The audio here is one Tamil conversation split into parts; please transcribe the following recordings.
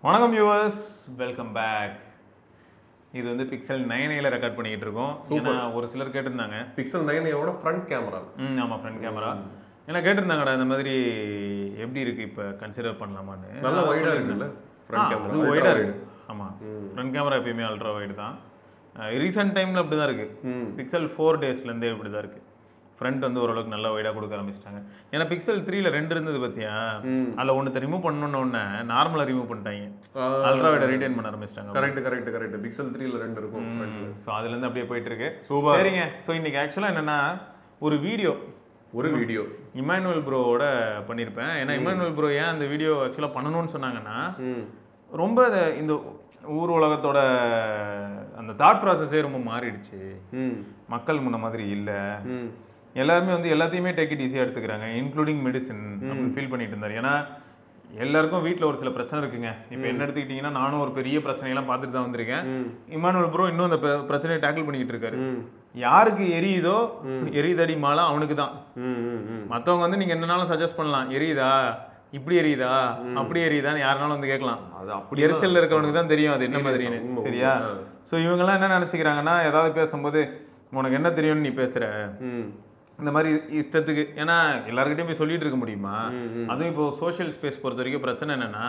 வணக்கம் வியூவர்ஸ், வெல்கம் பேக். இது வந்து பிக்சல் 9a ரெக்கார்ட் பண்ணிக்கிட்டு இருக்கோம். ஏன்னா ஒரு சிலர் கேட்டிருந்தாங்க பிக்சல் 9a ஃப்ரண்ட் கேமரா. ஆமாம், ஃப்ரண்ட் கேமரா. ஏன்னா கேட்டிருந்தாங்கடா இந்த மாதிரி எப்படி இருக்குது, இப்போ கன்சிடர் பண்ணலாமான்னு. நல்லா வைடாக இருக்குல்ல ஃப்ரண்ட் கேமரா, அது வைடாக இருக்குது. ஆமாம், ஃப்ரண்ட் கேமரா எப்பயுமே அல்ட்ரா வைடு தான். ரீசெண்ட் டைமில் அப்படி தான் இருக்குது. பிக்சல் 4 டேஸ்லேருந்தே இப்படி தான் இருக்குது. ஃப்ரண்ட் வந்து ஓரளவுக்கு நல்லா வைடாக கொடுக்க ஆரம்பிச்சிட்டாங்க. ஏன்னா பிக்சல் 3ல 2 இருந்தது பார்த்தியா, அதில் ஒன்று ரிமூவ் பண்ணணுன்னு நார்மலாக ரிமூவ் பண்ணிட்டாங்க, அல்ட்ரா வைடை ரீடைன் பண்ண ஆரம்பிச்சிட்டாங்க. கரெக்ட். பிக்சல் 3ல 2 இருக்கும். ஸோ அதுலேருந்து அப்படியே போயிட்டு இருக்கு. சரிங்க. ஸோ இன்னைக்கு ஆக்சுவலாக என்னென்னா ஒரு வீடியோ இமானுவேல் ப்ரோவோட பண்ணியிருப்பேன். ஏன்னா இமானுவேல் ப்ரோ ஏன் அந்த வீடியோ ஆக்சுவலாக பண்ணணும்னு சொன்னாங்கன்னா, ரொம்ப இந்த ஊர் உலகத்தோட அந்த தாட் ப்ராசஸே ரொம்ப மாறிடுச்சு. மக்கள் முன்ன மாதிரி இல்லை. எல்லாருமே வந்து எல்லாத்தையுமே டேக் இட் ஈஸியாக எடுத்துக்கிறாங்க, இன்க்ளூடிங் மெடிசன் அப்படின்னு ஃபீல் பண்ணிட்டு இருந்தார். ஏன்னா எல்லாருக்கும் வீட்டில் ஒரு சில பிரச்சனை இருக்குங்க. இப்போ என்ன எடுத்துக்கிட்டிங்கன்னா, நானும் ஒரு பெரிய பிரச்சனையெல்லாம் பார்த்துட்டு தான் வந்திருக்கேன். இமானுவேல் ப்ரோ இன்னும் அந்த பிரச்சனையை டேக்கிள் பண்ணிக்கிட்டு இருக்காரு. யாருக்கு எரியுதோ எரியுதடி மாலை அவனுக்கு தான். மற்றவங்க வந்து நீங்கள் என்னன்னாலும் சஜஸ்ட் பண்ணலாம், எரியுதா இப்படி எரியுதா அப்படி எரியுதான்னு யாருனாலும் வந்து கேட்கலாம். அது அப்படி எரிச்சல் இருக்கவனுக்கு தான் தெரியும் அது என்ன மாதிரின்னு. சரியா? ஸோ இவங்கெல்லாம் என்ன நினச்சிக்கிறாங்கன்னா, ஏதாவது பேசும்போது உனக்கு என்ன தெரியும்னு நீ பேசுகிற இந்த மாதிரி இஷ்டத்துக்கு. ஏன்னா எல்லாருக்கிட்டையும் போய் சொல்லிட்டு இருக்க முடியுமா? அதுவும் இப்போ சோஷியல் ஸ்பேஸ் பொறுத்த வரைக்கும் பிரச்சனை என்னன்னா,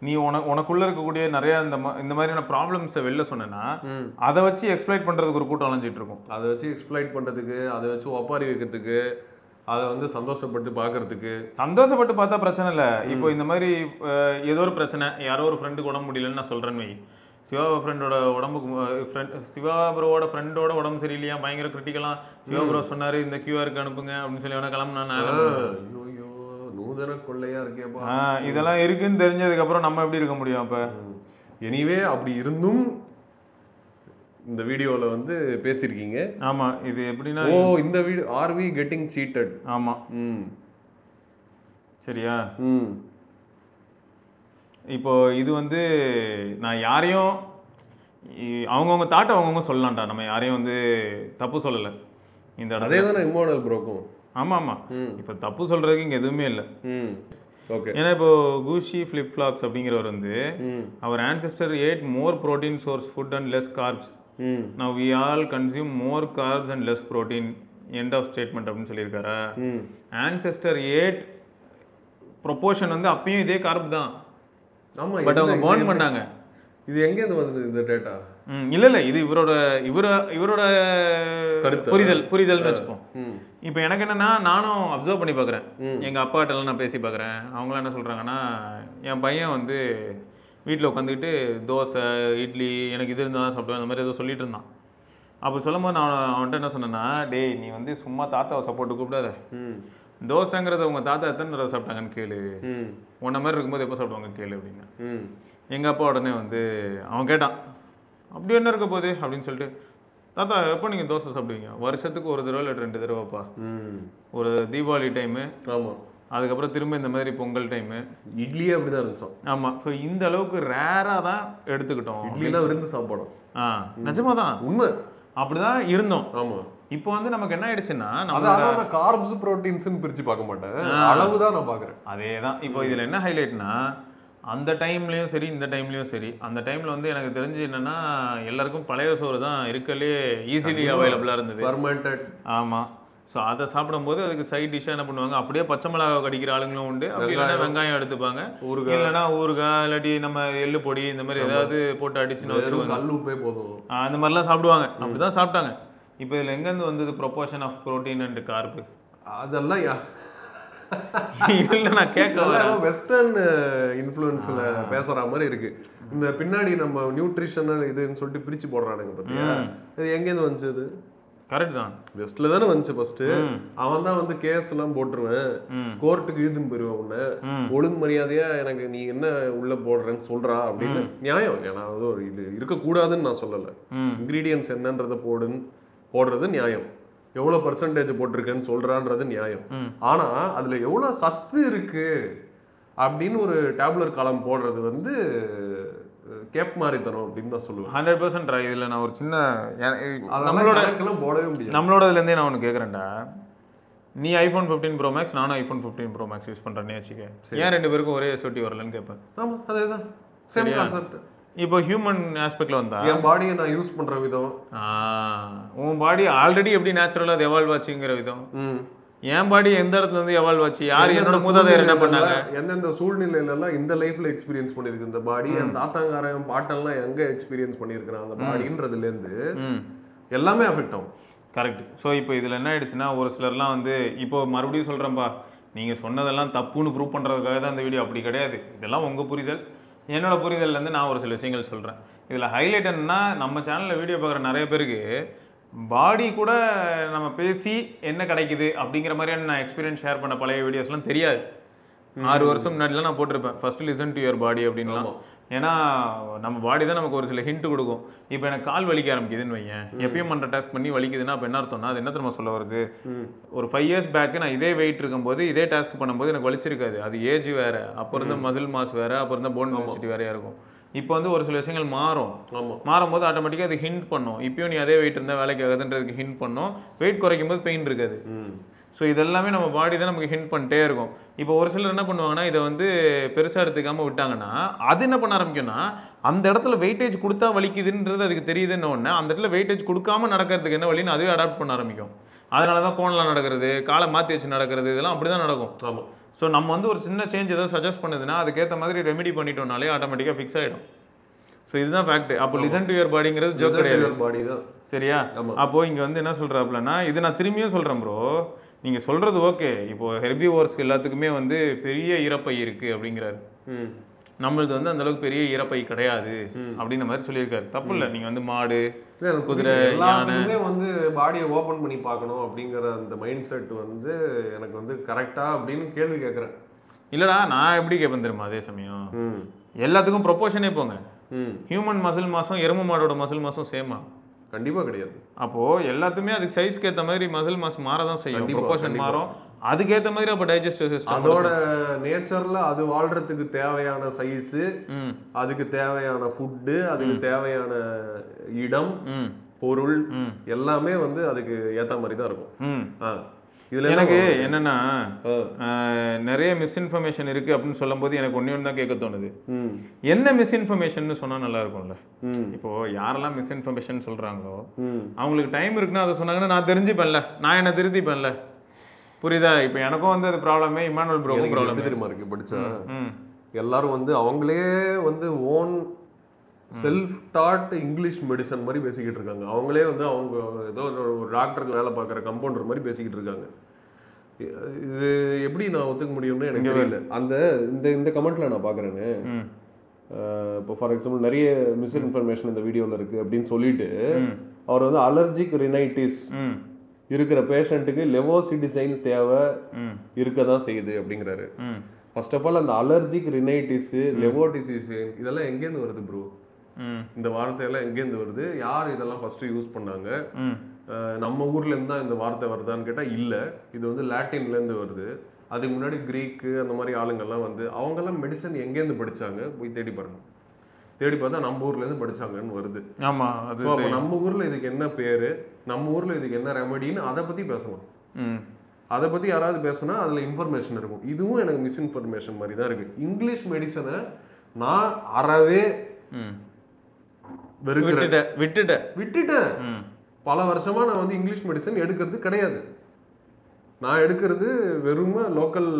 நீ உனக்குள்ள இருக்கக்கூடிய நிறைய இந்த மாதிரியான ப்ராப்ளம்ஸை வெளில சொன்னா அதை வச்சு எக்ஸ்ப்ளைட் பண்றதுக்கு ஒரு கூட்டம் அலைஞ்சிட்டு இருக்கும். அதை வச்சு எக்ஸ்ப்ளைட் பண்றதுக்கு, அதை வச்சு ஒப்பாரி வைக்கிறதுக்கு, அதை வந்து சந்தோஷப்பட்டு பார்க்கறதுக்கு. சந்தோஷப்பட்டு பார்த்தா பிரச்சனை இல்லை. இப்போ இந்த மாதிரி ஏதோ ஒரு பிரச்சனை, யாரோ ஒரு ஃப்ரெண்டுக்கு உடம்பு முடியலன்னு நான் சொல்றேன்னு வை, சிவா ஃப்ரெண்டோட உடம்புக்கு சிவா ப்ரோவோட ஃப்ரெண்டோட உடம்பு சரியில்லையா, பயங்கர கிரிட்டிக்கலாக சிவா ப்ரோ சொன்னார் இந்த கியூஆருக்கு அனுப்புங்க அப்படின்னு சொல்லி வேணா கிளம்புனா நூதன கொள்ளையா இருக்கேப்பா. இதெல்லாம் இருக்குன்னு தெரிஞ்சதுக்கப்புறம் நம்ம எப்படி இருக்க முடியும்? அப்போ எனிவே அப்படி இருந்தும் இந்த வீடியோவில் வந்து பேசியிருக்கீங்க. ஆமாம், இது எப்படின்னா இந்த video are we getting seated. ஆமாம், சரியா? இப்போ இது வந்து நான் யாரையும் அவங்கவுங்க தாட்டை அவங்கவுங்க சொல்லலாம்டா, நம்ம யாரையும் வந்து தப்பு சொல்லலை இந்த இடத்துல. அதே தானே இமானுவேல் ப்ரோக்கும். ஆமாம், இப்போ தப்பு சொல்றதுக்கு இங்கே எதுவுமே இல்லை. ஓகே. ஏன்னா இப்போ கூஷி ஃபிளிப் ஃப்ளாப்ஸ் அப்படிங்கிறவர் வந்து அவர் ancestor ate more protein source food and less carbs. Now we all consume more carbs and less protein. End of statement அப்படின்னு சொல்லியிருக்காரா? ancestor ate ப்ரொபோர்ஷன் வந்து அப்பயும் இதே கார்ப் தான். ஆமாம், பட் அவங்க பர்ன் பண்ணாங்க. இது எங்கேருந்து வந்தது இந்த டேட்டா? இல்லை இது இவரோட புரிதல்னு வச்சுப்போம். இப்போ எனக்கு என்னன்னா, நானும் அப்சர்வ் பண்ணி பார்க்குறேன். எங்கள் அப்பாட்டெல்லாம் நான் பேசி பார்க்குறேன். அவங்களாம் என்ன சொல்கிறாங்கன்னா, என் பையன் வந்து வீட்டில் உட்காந்துக்கிட்டு தோசை இட்லி எனக்கு இது இருந்தால் தான் சாப்பிடுவேன் அந்த மாதிரி ஏதோ சொல்லிட்டு இருந்தான். அப்போ சொல்லும் போது நான் அவன்கிட்ட என்ன சொன்னேன்னா, டேய் நீ வந்து சும்மா தாத்தாவை சப்போர்ட்டு கூப்பிடாத, தோசைங்கிறத உங்கள் தாத்தா எத்தனை தடவை சாப்பிட்டாங்கன்னு கேளு, உன்ன மாதிரி இருக்கும்போது எப்போ சாப்பிடுவாங்க கேளு அப்படின்னு. எங்கள் அப்பா உடனே வந்து அவன் கேட்டான், அப்படி என்ன இருக்க போகுது அப்படின்னு சொல்லிட்டு, தாத்தா எப்போ நீங்கள் தோசை சாப்பிடுவீங்க? வருஷத்துக்கு ஒரு தடவை இல்லை 2 தடவைப்பா. ஒரு தீபாவளி டைமு, ஆமாம், அதுக்கப்புறம் திரும்ப இந்த மாதிரி பொங்கல் டைமு. இட்லியே அப்படிதான் இருந்துச்சோம். ஆமாம். ஸோ இந்த அளவுக்கு ரேராக தான் எடுத்துக்கிட்டோம். இட்லிலாம் விருந்து சாப்பிடும். நிஜமா தான், உண்மை அப்படிதான் இருந்தோம். ஆமாம். இப்போ வந்து நமக்கு என்ன ஆயிடுச்சுன்னா, நம்ம கார்ப்ஸ் புரோட்டீன்ஸ்னு பிரிச்சு பார்க்க மாட்டேன், அளவு தான் நான் பார்க்குறேன். அதே தான். இப்போ இதில் என்ன ஹைலைட்னா, அந்த டைம்லேயும் சரி இந்த டைம்லேயும் சரி, அந்த டைமில் வந்து எனக்கு தெரிஞ்சு என்னென்னா, எல்லாருக்கும் பழைய சோறு தான் இருக்கலே ஈஸிலி அவைலபிளாக இருந்தது, ஃபர்மெண்டட். ஆமாம். ஸோ அதை சாப்பிடும்போது அதுக்கு சைட் டிஷ்ஷாக என்ன பண்ணுவாங்க, அப்படியே பச்சை மிளகாய் கடிக்கிற ஆளுங்களும் உண்டு, அப்படி இல்லைன்னா வெங்காயம் எடுத்துப்பாங்க, இல்லைன்னா ஊறுகாய் இல்லாட்டி நம்ம எள்ளு பொடி இந்த மாதிரி ஏதாவது போட்டு அடிச்சுன்னு வந்துருவாங்க, கல் உப்பே போதும், அந்த மாதிரிலாம் சாப்பிடுவாங்க. அப்படி தான் சாப்பிட்டாங்க. இப்போ இதில் எங்கேருந்து வந்தது ப்ரொபோர்ஷன் ஆஃப் ப்ரோட்டீன் அண்ட் கார்பு? அதெல்லாம் இல்லை, நான் கேட்கல, வெஸ்டர்ன் இன்ஃப்ளூயன்ஸில் பேசுகிற மாதிரி இருக்கு. இந்த பின்னாடி நம்ம நியூட்ரிஷனல் இதுன்னு சொல்லிட்டு பிரித்து போடுறானுங்க பார்த்தியா, இது எங்கேருந்து வந்துச்சு? கரெக்ட் தான், வெஸ்ட்ல தானே வந்துச்சு ஃபர்ஸ்ட். அவன் தான் வந்து கேஸ் எல்லாம் போட்டுருவேன், கோர்ட்டுக்கு இழுதுன்னு போயிருவேன், உன்னை ஒழுங்கு மரியாதையா எனக்கு நீ என்ன உள்ள போடுறேன்னு சொல்றா அப்படின்னு. நியாயம். ஏன்னா அது ஒரு இது இருக்கக்கூடாதுன்னு நான் சொல்லலை, இன்கிரீடியன்ஸ் என்னன்றதை போடுறது நியாயம், எவ்வளவு பர்சன்டேஜ் போட்டிருக்கேன்னு சொல்றான்றது நியாயம். ஆனா அதுல எவ்வளவு சத்து இருக்கு அப்படின்னு ஒரு டேப்லர் காலம் போடுறது வந்து கேப் மாதிரி தரும் அப்படின்னு தான் சொல்லுவேன். 100% இதில் நான் ஒரு சின்ன போடவே முடியும். நம்மளோடதுலேருந்தே நான் ஒன்று கேட்குறேன்டா, நீ ஐஃபோன் 15 ப்ரோ மேக்ஸ், நானும் ஐஃபோன் 15 ப்ரோ மேக்ஸ் யூஸ் பண்ணுறேன்னு வச்சுக்க, ஏன் 2 பேருக்கும் ஒரே SOT வரலன்னு கேட்பேன். ஆமாம், அதே தான். Same concept. இப்போ ஹியூமன் ஆஸ்பெக்ட்ல வந்தா என் பாடியை நான் யூஸ் பண்ற விதம், உன் பாடி ஆல்ரெடி எப்படி நேச்சுரலா அது எவால்வ் ஆச்சுங்கிற விதம், என் பாடி எந்த இடத்துல இருந்து எவால்வ் ஆச்சு, யார் என்னோட மூதாதையர் என்ன பண்ணாங்க, எந்தெந்த சூழ்நிலையில எல்லாம் இந்த லைஃப்ல எக்ஸ்பீரியன்ஸ் பண்ணிருக்கு இந்த பாடி, என் தாத்தாங்காரன் பாட்டெல்லாம் எங்க எக்ஸ்பீரியன்ஸ் பண்ணிருக்கிறான் அந்த பாடின்றதுல இருந்து எல்லாமே அஃபெக்ட் ஆகும். கரெக்ட். ஸோ இப்போ இதில் என்ன ஆயிடுச்சுன்னா ஒரு சிலர்லாம் வந்து இப்போ மறுபடியும் சொல்கிறேன்ப்பா, நீங்கள் சொன்னதெல்லாம் தப்புன்னு ப்ரூவ் பண்ணுறதுக்காக தான் இந்த வீடியோ, அப்படி கிடையாது. இதெல்லாம் உங்கள் புரிதல், என்னோட புரிதல்லேருந்து நான் ஒரு சில விஷயங்கள் சொல்கிறேன். இதில் ஹைலைட் என்னன்னா, நம்ம சேனலில் வீடியோ பார்க்குற நிறைய பேருக்கு பாடி கூட நம்ம பேசி என்ன கிடைக்குது அப்படிங்கிற மாதிரியான நான் எக்ஸ்பீரியன்ஸ் ஷேர் பண்ண பழைய வீடியோஸ்லாம் தெரியாது. 6 வருஷம் முன்னாடிலாம் நான் போட்டிருப்பேன் first listen to your body அப்படின்லாம். ஏன்னா நம்ம பாடி தான் நமக்கு ஒரு சில ஹிண்ட் கொடுக்கும். இப்போ எனக்கு கால் வலிக்க ஆரம்பிக்குதுன்னு வையேன், எப்பயும் பண்ணுற டாஸ்க் பண்ணி வலிக்குதுன்னா அப்போ என்ன அர்த்தம்னா அது என்ன தெரியுமா சொல்ல வருது, ஒரு 5 இயர்ஸ் பேக்கு நான் இதே வெயிட் இருக்கும்போது இதே டாஸ்க் பண்ணும்போது எனக்கு வலிச்சிருக்காது, அது ஏஜ் வேற, அப்போ இருந்த மசில் மாஸ் வேற, அப்போ இருந்த போன் டென்சிட்டி வேறையா இருக்கும். இப்போ வந்து ஒரு சில விஷயங்கள் மாறும்போது ஆட்டோமேட்டிக்காக அது ஹிண்ட் பண்ணும், இப்பயும் நீ அதே வெயிட் இருந்தால் வேலைக்கு ஆகுதுன்றதுக்கு ஹிண்ட் பண்ணும். வெயிட் குறைக்கும் போது பெயின் இருக்காது. ஸோ இதெல்லாமே நம்ம பாடி தான் நமக்கு ஹிண்ட் பண்ணிட்டே இருக்கும். இப்போ ஒரு சிலர் என்ன பண்ணுவாங்கன்னா, இதை வந்து பெருசாக எடுத்துக்காமல் விட்டாங்கன்னா அது என்ன பண்ண ஆரம்பிக்கும்னா, அந்த இடத்துல வெயிட்டேஜ் கொடுத்தா வலிக்குதுன்றது அதுக்கு தெரியுதுன்னு ஒன்று, அந்த இடத்துல வெயிட்டேஜ் கொடுக்காம நடக்கிறதுக்கு என்ன வழின்னு அதுவே அடாப்ட் பண்ண ஆரம்பிக்கும். அதனால தான் கோணலாம் நடக்கிறது, காலை மாற்றி வச்சு நடக்கிறது, இதெல்லாம் அப்படி தான் நடக்கும். ஆமாம். ஸோ நம்ம வந்து ஒரு சின்ன சேஞ்ச் ஏதாவது சஜஸ்ட் பண்ணுதுன்னா அதுக்கேற்ற மாதிரி ரெமெடி பண்ணிட்டோம்னாலே ஆட்டோமேட்டிக்காக ஃபிக்ஸ் ஆகிடும். ஸோ இதுதான் ஃபேக்ட். அப்போ லிசன் டு யுவர் பாடிங்கிறது ஜோக் கிடையாது, பாடி தான். சரியா? அப்போ இங்கே வந்து என்ன சொல்கிறாப்புலன்னா, இது நான் திரும்பியும் சொல்கிறேன் ப்ரோ, நீங்கள் சொல்கிறது ஓகே. இப்போ ஹெர்பிவோர்ஸ்க்கு எல்லாத்துக்குமே வந்து பெரிய இறப்பை இருக்குது அப்படிங்கிறாரு. நம்மளது வந்து அந்த அளவுக்கு பெரிய இறப்பை கிடையாது அப்படின்ற மாதிரி சொல்லியிருக்காரு. தப்பு இல்லை. நீங்கள் வந்து மாடு, குதிரை, எல்லாத்துக்குமே வந்து பாடியை ஓப்பன் பண்ணி பார்க்கணும் அப்படிங்கிற அந்த மைண்ட் செட் வந்து எனக்கு வந்து கரெக்டா அப்படின்னு கேள்வி கேட்குறேன். இல்லைடா, நான் எப்படி கேட்பேன் தெரியுமா, அதே சமயம் எல்லாத்துக்கும் ப்ரொப்போர்ஷனே போங்க. ஹியூமன் மசில் மாசம் எருமை மாடோட மசில் மாசம் சேமா? கண்டிப்பா கிடையாது. அப்போ எல்லாத்துமே அதுக்கு சைஸ்க்கு ஏற்ற மாதிரி மசில் மாஸ் மாறதான் செய்யும், ப்ரொப்போர்ஷன் மாறும். அதுக்கேற்ற மாதிரி அப்போ டைஜஸ்டிவ் சிஸ்டம் அதோட நேச்சர்ல அது வாழ்றதுக்கு தேவையான சைஸ், அதுக்கு தேவையான ஃபுட்டு, அதுக்கு தேவையான இடம், பொருள் எல்லாமே வந்து அதுக்கு ஏத்த மாதிரி தான் இருக்கும். இதுல எனக்கு என்னன்னா நிறைய மிஸ்இன்ஃபர்மேஷன் இருக்கு அப்படின்னு சொல்லும் போது எனக்கு ஒண்ணு தான் கேட்க தோணுது, என்ன மிஸ்இன்ஃபர்மேஷன் சொன்னா நல்லா இருக்கும்ல. இப்போ யாரெல்லாம் மிஸ்இன்ஃபர்மேஷன் சொல்றாங்களோ அவங்களுக்கு டைம் இருக்குன்னா அதை சொன்னாங்கன்னா நான் தெரிஞ்சுப்பேன்ல, நான் என்ன திருத்திப்பேன்ல. புரியுதா? இப்போ எனக்கும் வந்து அது ப்ராப்ளமே, இமானுவல் ப்ரோக்கும் ப்ராப்ளம் தெரியுமா இருக்கு. படிச்சா எல்லாரும் வந்து அவங்களே வந்து own self dot English medicine மாதிரி பேசிக்கிட்டு இருக்காங்க. அவங்களே வந்து அவங்க ஏதோ ஒரு டாக்டருக்கு வேலை பார்க்குற கம்பவுண்டர் மாதிரி பேசிக்கிட்டு இருக்காங்க. இது எப்படி நான் ஒத்துக்க முடியும்னு எனக்கு தெரியல. அந்த இந்த கமெண்ட்ல நான் பார்க்குறேன்னு, இப்போ ஃபார் எக்ஸாம்பிள் நிறைய மிஸ்இன்ஃபர்மேஷன் இந்த வீடியோவில் இருக்குது அப்படின்னு சொல்லிட்டு அவர் வந்து அலர்ஜிக் ரினைட்டிஸ் இருக்கிற பேஷண்ட்டுக்கு லெவோசிடிசைன் தேவை இருக்க தான் செய்யுது அப்படிங்கிறாரு. ஃபர்ஸ்ட் ஆஃப் ஆல் அந்த அலர்ஜிக் ரினைட்டிஸ், லெவோசிடிசைன் இதெல்லாம் எங்கேருந்து வருது ப்ரோ? இந்த வார்த்தையெல்லாம் எங்கேருந்து வருது? யார் இதெல்லாம் ஃபர்ஸ்ட் யூஸ் பண்ணாங்க? நம்ம ஊர்ல இருந்து தான் இந்த வார்த்தை வருதான்னு கேட்டால் இல்லை, இது வந்து லாட்டின்லேருந்து வருது. அதுக்கு முன்னாடி கிரீக்கு அந்த மாதிரி ஆளுங்கள்லாம் வந்து அவங்கெல்லாம் மெடிசன் எங்கேருந்து படிச்சாங்க போய் தேடி பாருங்க. தேடி பார்த்தா நம்ம ஊர்ல இருந்து படிச்சாங்கன்னு வருது. ஆமா, ஸோ அப்போ நம்ம ஊர்ல இதுக்கு என்ன பேரு, நம்ம ஊர்ல இதுக்கு என்ன ரெமடின்னு அதை பத்தி பேசணும். அதை பத்தி யாராவது பேசினா அதுல இன்ஃபர்மேஷன் இருக்கும். இதுவும் எனக்கு மிஸ்இன்ஃபர்மேஷன் மாதிரி தான் இருக்கு. இங்கிலீஷ் மெடிசனை நான் அறவே விட்டுட்டேன். பல வருஷமா நான் வந்து இங்கிலீஷ் மெடிசன் எடுக்கிறது கிடையாது. நான் எடுக்கிறது வெறும் லோக்கல்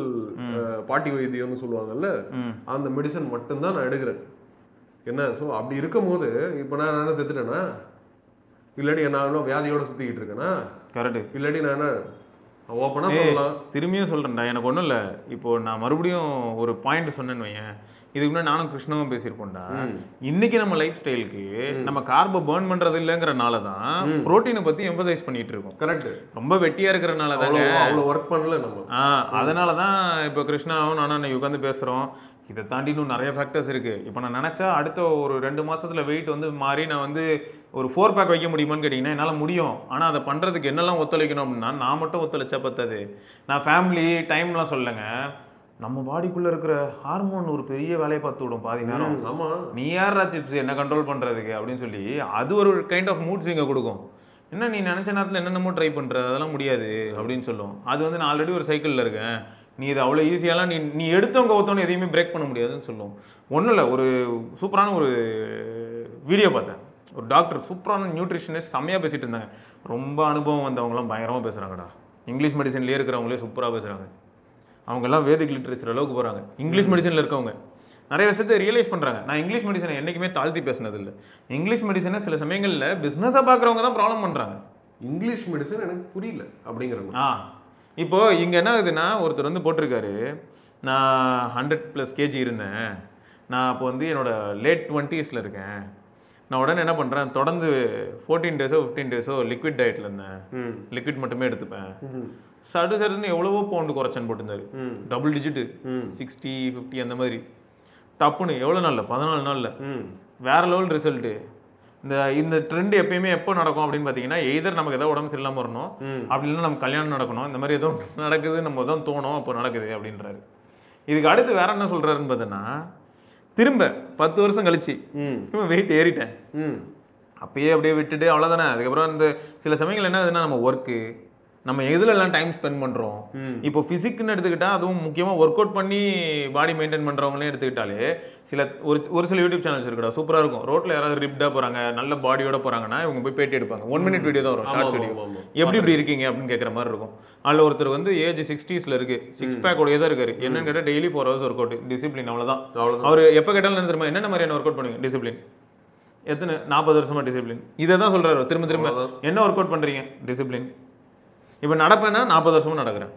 பாட்டி வைத்தியம்னு சொல்லுவாங்கல்ல, அந்த மெடிசன் மட்டும்தான் நான் எடுக்கிறேன். என்ன ஸோ அப்படி இருக்கும் போது இப்போ நான் என்ன செத்துட்டேன்னா, இல்லாட்டி நான் வியாதியோட சுற்றிக்கிட்டு இருக்கேன்னா? கரெக்டு. இல்லாட்டி நான் என்ன ஓப்பனாக சொல்லலாம். திரும்பியும் சொல்கிறேன்டா, எனக்கு ஒன்றும் இல்லை. இப்போ நான் மறுபடியும் ஒரு பாயிண்ட் சொன்னேன்னு வையன், இதுக்கு முன்னாடி நானும் கிருஷ்ணவும் பேசியிருப்போம்டா. இன்னைக்கு நம்ம லைஃப் ஸ்டைலுக்கு நம்ம கார்பை பர்ன் பண்றது இல்லைங்கிறனால தான் புரோட்டீனை பத்தி எம்பசைஸ் பண்ணிட்டு இருக்கோம். கரெக்ட். ரொம்ப வெட்டியா இருக்கிறனால தாங்க அவ்வளோ ஒர்க் பண்ணல நம்ம. அதனால தான் இப்போ கிருஷ்ணாவும் நானும் இன்னைக்கு உட்காந்து பேசுறோம். இதை தாண்டி இன்னும் நிறைய ஃபேக்டர்ஸ் இருக்கு. இப்போ நான் நினைச்சா அடுத்த ஒரு 2 மாசத்துல வெயிட் வந்து மாறி நான் வந்து ஒரு 4 பேக் வைக்க முடியுமான்னு கேட்டிங்கன்னா என்னால் முடியும். ஆனால் அதை பண்ணுறதுக்கு என்னெல்லாம் ஒத்துழைக்கணும் அப்படின்னா, நான் மட்டும் ஒத்துழைச்சா பத்தாது. நான் ஃபேமிலி டைம்லாம் சொல்லுங்க, நம்ம பாடிக்குள்ளே இருக்கிற ஹார்மோன் ஒரு பெரிய வேலையை பார்த்து விடும் பாதி நேரம். ஆமாம், நீ யாரா சிப்ஸ் என்ன கண்ட்ரோல் பண்ணுறதுக்கு அப்படின்னு சொல்லி அது ஒரு கைண்ட் ஆஃப் மூட் ஸ்விங்கை கொடுக்கும். என்ன நீ நினச்ச நேரத்தில் என்னென்னமோ ட்ரை பண்ணுற, அதெல்லாம் முடியாது அப்படின்னு சொல்லும். அது வந்து நான் ஆல்ரெடி ஒரு சைக்கிளில் இருக்கேன், நீ இது அவ்வளோ ஈஸியாலாம் நீ எடுத்தவங்க ஒருத்தவங்க எதையுமே பிரேக் பண்ண முடியாதுன்னு சொல்லுவோம். ஒன்றும் இல்லை, ஒரு சூப்பரான ஒரு வீடியோ பார்த்தேன். ஒரு டாக்டர் சூப்பரான நியூட்ரிஷனிஸ்ட் செம்மையாக பேசிகிட்டு இருந்தாங்க. ரொம்ப அனுபவம் வந்தவங்களாம் பயங்கரமாக பேசுகிறாங்கடா. இங்கிலீஷ் மெடிசன்லேயே இருக்கிறவங்களே சூப்பராக பேசுகிறாங்க. அவங்கெல்லாம் வேதிக் லிட்ரேச்சர் அளவுக்கு போகிறாங்க. இங்கிலீஷ் மெடிசனில் இருக்கவங்க நிறைய விஷயத்தை ரியலைஸ் பண்ணுறாங்க. நான் இங்கிலீஷ் மெடிசனை என்றைக்குமே தாழ்த்தி பேசினது இல்லை. இங்கிலீஷ் மெடிசனை சில சமயங்களில் பிஸ்னஸாக பார்க்குறவங்க தான் ப்ராப்ளம் பண்ணுறாங்க. இங்கிலீஷ் மெடிசன் எனக்கு புரியல அப்படிங்கிறாங்க. இப்போது இங்கே என்ன ஆகுதுன்னா, ஒருத்தர் வந்து போட்டிருக்காரு, நான் 100+ kg இருந்தேன், நான் இப்போ வந்து என்னோட லேட் 20s இருக்கேன், நான் உடனே என்ன பண்ணுறேன், தொடர்ந்து 14 days 15 days லிக்விட் டயட்டில் இருந்தேன், லிக்விட் மட்டுமே எடுத்துப்பேன், சடுன்னு எவ்வளவோ பவுண்டு குறைச்சேன்னு போட்டிருந்தாரு. டபுள் டிஜிட்டு 60 50 அந்த மாதிரி டப்புன்னு எவ்வளோ நாளில் 14 நாளில் வேற லெவல் ரிசல்ட்டு. இந்த ட்ரெண்ட் எப்பயுமே எப்போ நடக்கும் அப்படின்னு பார்த்தீங்கன்னா, எய்தர் நமக்கு ஏதோ உடம்பு சரியில்லாமல் வரணும், அப்படி இல்லைன்னா நமக்கு கல்யாணம் நடக்கணும், இந்த மாதிரி ஏதோ நடக்குது, நம்ம தான் தோணும் அப்போ நடக்குது அப்படின்றாரு. இதுக்கு அடுத்து வேற என்ன சொல்கிறாருன்னு பார்த்தோன்னா, திரும்ப 10 வருஷம் கழிச்சு திரும்ப வெயிட் ஏறிட்டேன், அப்பயே அப்படியே விட்டுட்டு அவ்வளோதானே. அதுக்கப்புறம் இந்த சில சமயங்கள் என்ன ஆகுதுன்னா, நம்ம ஒர்க்கு, நம்ம எதுலலாம் டைம் ஸ்பெண்ட் பண்ணுறோம். இப்போ ஃபிசிக்னு எடுத்துக்கிட்டால், அதுவும் முக்கியமாக ஒர்க் அவுட் பண்ணி பாடி மெயின்டைன் பண்ணுறவங்களே எடுத்துக்கிட்டாலே ஒரு சில யூடியூப் சேனல்ஸ் இருக்குடா, சூப்பராக இருக்கும். ரோட்டில் யாராவது ரிப்டாக போகிறாங்க, நல்ல பாடியோட போகிறாங்கன்னா இவங்க போய் பேட்டி எடுப்பாங்க. 1 minute வீடியோ தான் வரும், ஷார்ட்ஸ் வீடியோ. எப்படி இருக்கீங்க அப்படின்னு கேட்குற மாதிரி இருக்கும். அதில் ஒருத்தர் வந்து ஏஜ் 60s இருக்குது, 6 pack ஓடையே தான் இருக்காரு. என்னன்னு கேட்டால் daily 4 hours work out, discipline, அவ்வளோதான். அவர் எப்போ கேட்டாலும் என்ன தெரியுமா, என்னென்ன மாதிரியான ஒர்க் அவுட் பண்ணுங்க, டிசிப்ளின். எத்தனை 40 வருஷமா டிசிப்ளின். இதை தான் சொல்கிறாரு திரும்ப திரும்ப. என்ன ஒர்க் அவுட் பண்ணுறீங்க, டிசிப்ளின். இப்போ நடப்பேன்னா 40 வருஷமும் நடக்கிறேன்,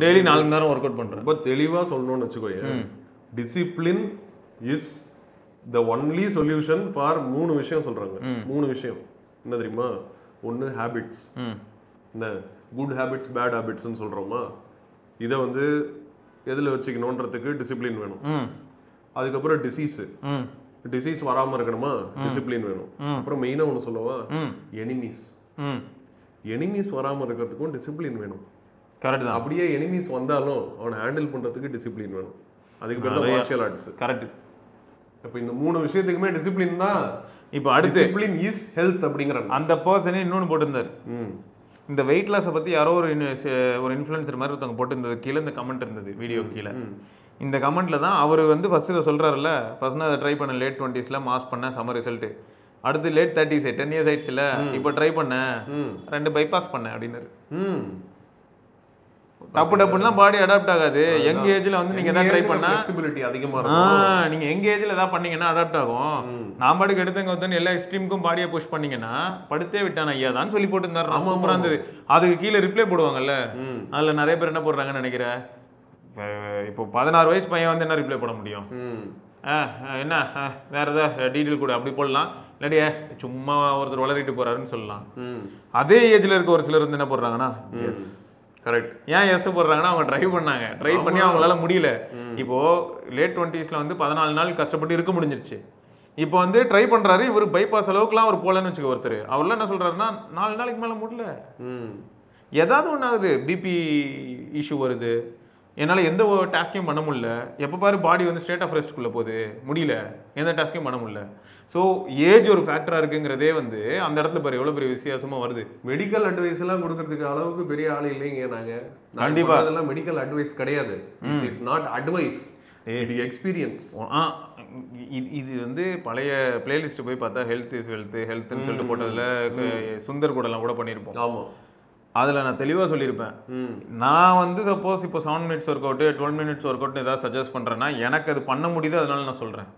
டெய்லி 4 மணி நேரம் ஒர்க் அவுட் பண்ணுறேன். ரொம்ப தெளிவாக சொல்லணும்னு வச்சுக்கோங்க, discipline is the only solution for 3 விஷயம் சொல்கிறாங்க. 3 விஷயம் என்ன தெரியுமா? ஒன்று ஹேபிட்ஸ், என்ன குட் ஹேபிட்ஸ் பேட் ஹேபிட்ஸ்ன்னு சொல்கிறோமா, இதை வந்து எதில் வச்சுக்கணுன்றதுக்கு டிசிப்ளின் வேணும். அதுக்கப்புறம் டிசீஸ் வராமல் இருக்கணுமா, டிசிப்ளின் வேணும். அப்புறம் மெயினாக ஒன்று சொல்லவா, எனிமீஸ் வராமல் இருக்கிறதுக்கும் டிசிப்ளின் வேணும். கரெக்ட் தான். அப்படியே எனிமீஸ் வந்தாலும் அவனை ஹேண்டில் பண்ணுறதுக்கு டிசிப்ளின் வேணும். அதுக்கு பேர் தான் மார்ஷியல் ஆர்ட்ஸ். கரெக்ட். இப்போ இந்த 3 விஷயத்துக்குமே டிசிப்ளின் தான். இப்போ அடுத்து டிசிப்ளின் இஸ் ஹெல்த் அப்படிங்கிறாங்க. அந்த பர்சனே இன்னொன்று போட்டிருந்தார். இந்த வெயிட் லாஸை பற்றி யாரோ ஒரு இன்ஃப்ளூயன்சர் மாதிரி ஒருத்தவங்க போட்டிருந்தது. கீழே இந்த கமெண்ட் இருந்தது, வீடியோ கீழே. இந்த கமெண்ட்டில் தான் அவர் வந்து ஃபஸ்ட்டு இதை சொல்கிறாருல்ல, ஃபஸ்ட் நான் அதை ட்ரை பண்ண லேட் 20s மாஸ் பண்ணேன், சம்மர் ரிசல்ட்டு. அடுத்து லேட் 30s 10 years ஆயிடுச்சுல, இப்போ ட்ரை பண்ணேன், 2 bypass பண்ணேன் அப்படின்னாரு. டப்புலாம் பாடி அடாப்ட் ஆகாது. யங் ஏஜ்ல வந்து நீங்க எதாவது ட்ரை பண்ணா ஃபிளெக்சிபிலிட்டி அதிகமா இருக்கும். நீங்க யங் ஏஜ்ல ஏதாவது பண்ணீங்கன்னா அடாப்ட் ஆகும். நான் பாட்டுக்கு எடுத்தங்க வந்து எல்லா எக்ஸ்ட்ரீமுக்கும் பாடியை புஷ் பண்ணீங்கன்னா படுத்தே விட்டான் ஐயா தான் சொல்லி போட்டுருந்தாரு. சூப்பரா இருந்தது. அதுக்கு கீழே ரிப்ளை போடுவாங்கல்ல, அதுல நிறைய பேர் என்ன போடுறாங்கன்னு நினைக்கிறேன், இப்போ 16 வயசு பையன் வந்து என்ன ரிப்ளை போட முடியும், என்ன வேற ஏதாவது டீட்டெயில் கூட அப்படி போடலாம், இல்லாட்டியே சும்மா ஒருத்தர் வளரிட்டு போறாருன்னு சொல்லலாம். அதே ஏஜ்ல இருக்க ஒரு சிலர் வந்து என்ன போடுறாங்கன்னா எஸ் கரெக்ட். ஏன் எஸ் போடுறாங்கன்னா அவங்க ட்ரை பண்ணாங்க, ட்ரை பண்ணி அவங்களால முடியல. இப்போ லேட் 20s வந்து 14 நாள் கஷ்டப்பட்டு இருக்க முடிஞ்சிருச்சு. இப்போ வந்து ட்ரை பண்றாரு, இவர் பைபாஸ் அளவுக்குலாம் அவர் போலன்னு வச்சுக்க. ஒருத்தர் அவர்லாம் என்ன சொல்றாருன்னா 4 நாளைக்கு மேல முடியல, ஏதாவது ஒன்று ஆகுது, பிபி இஷ்யூ வருது, என்னால் எந்த டாஸ்கையும் பண்ண முடியல, எப்போ பாரு பாடி வந்து ஸ்டேட் ஆஃப் ரெஸ்ட்டுக்குள்ளே போகுது, முடியல, எந்த டாஸ்கையும் பண்ண முடியல. ஸோ ஏஜ் ஒரு ஃபேக்டராக இருக்குங்கிறதே வந்து அந்த இடத்துல பாரு எவ்வளோ பெரிய வித்தியாசமாக வருது. மெடிக்கல் அட்வைஸ் எல்லாம் கொடுக்கறதுக்கு அளவுக்கு பெரிய ஆள் இல்லைங்க நாங்கள். கண்டிப்பாக அதெல்லாம் மெடிக்கல் அட்வைஸ் கிடையாது. It is not advice, it is experience. இது வந்து பழைய பிளேலிஸ்ட் போய் பார்த்தா ஹெல்த் இஸ் வெல்த், ஹெல்த்னு சொல்லிட்டு போட்டதில் சுந்தர் கூடலாம் கூட பண்ணியிருப்போம். ஆமாம், அதில் நான் தெளிவாக சொல்லியிருப்பேன். நான் வந்து சப்போஸ் இப்போ 7 minutes workout 12 minutes work அவுட்னு ஏதாவது சஜஸ்ட் பண்ணுறேன்னா எனக்கு அது பண்ண முடியுது, அதனால நான் சொல்கிறேன்.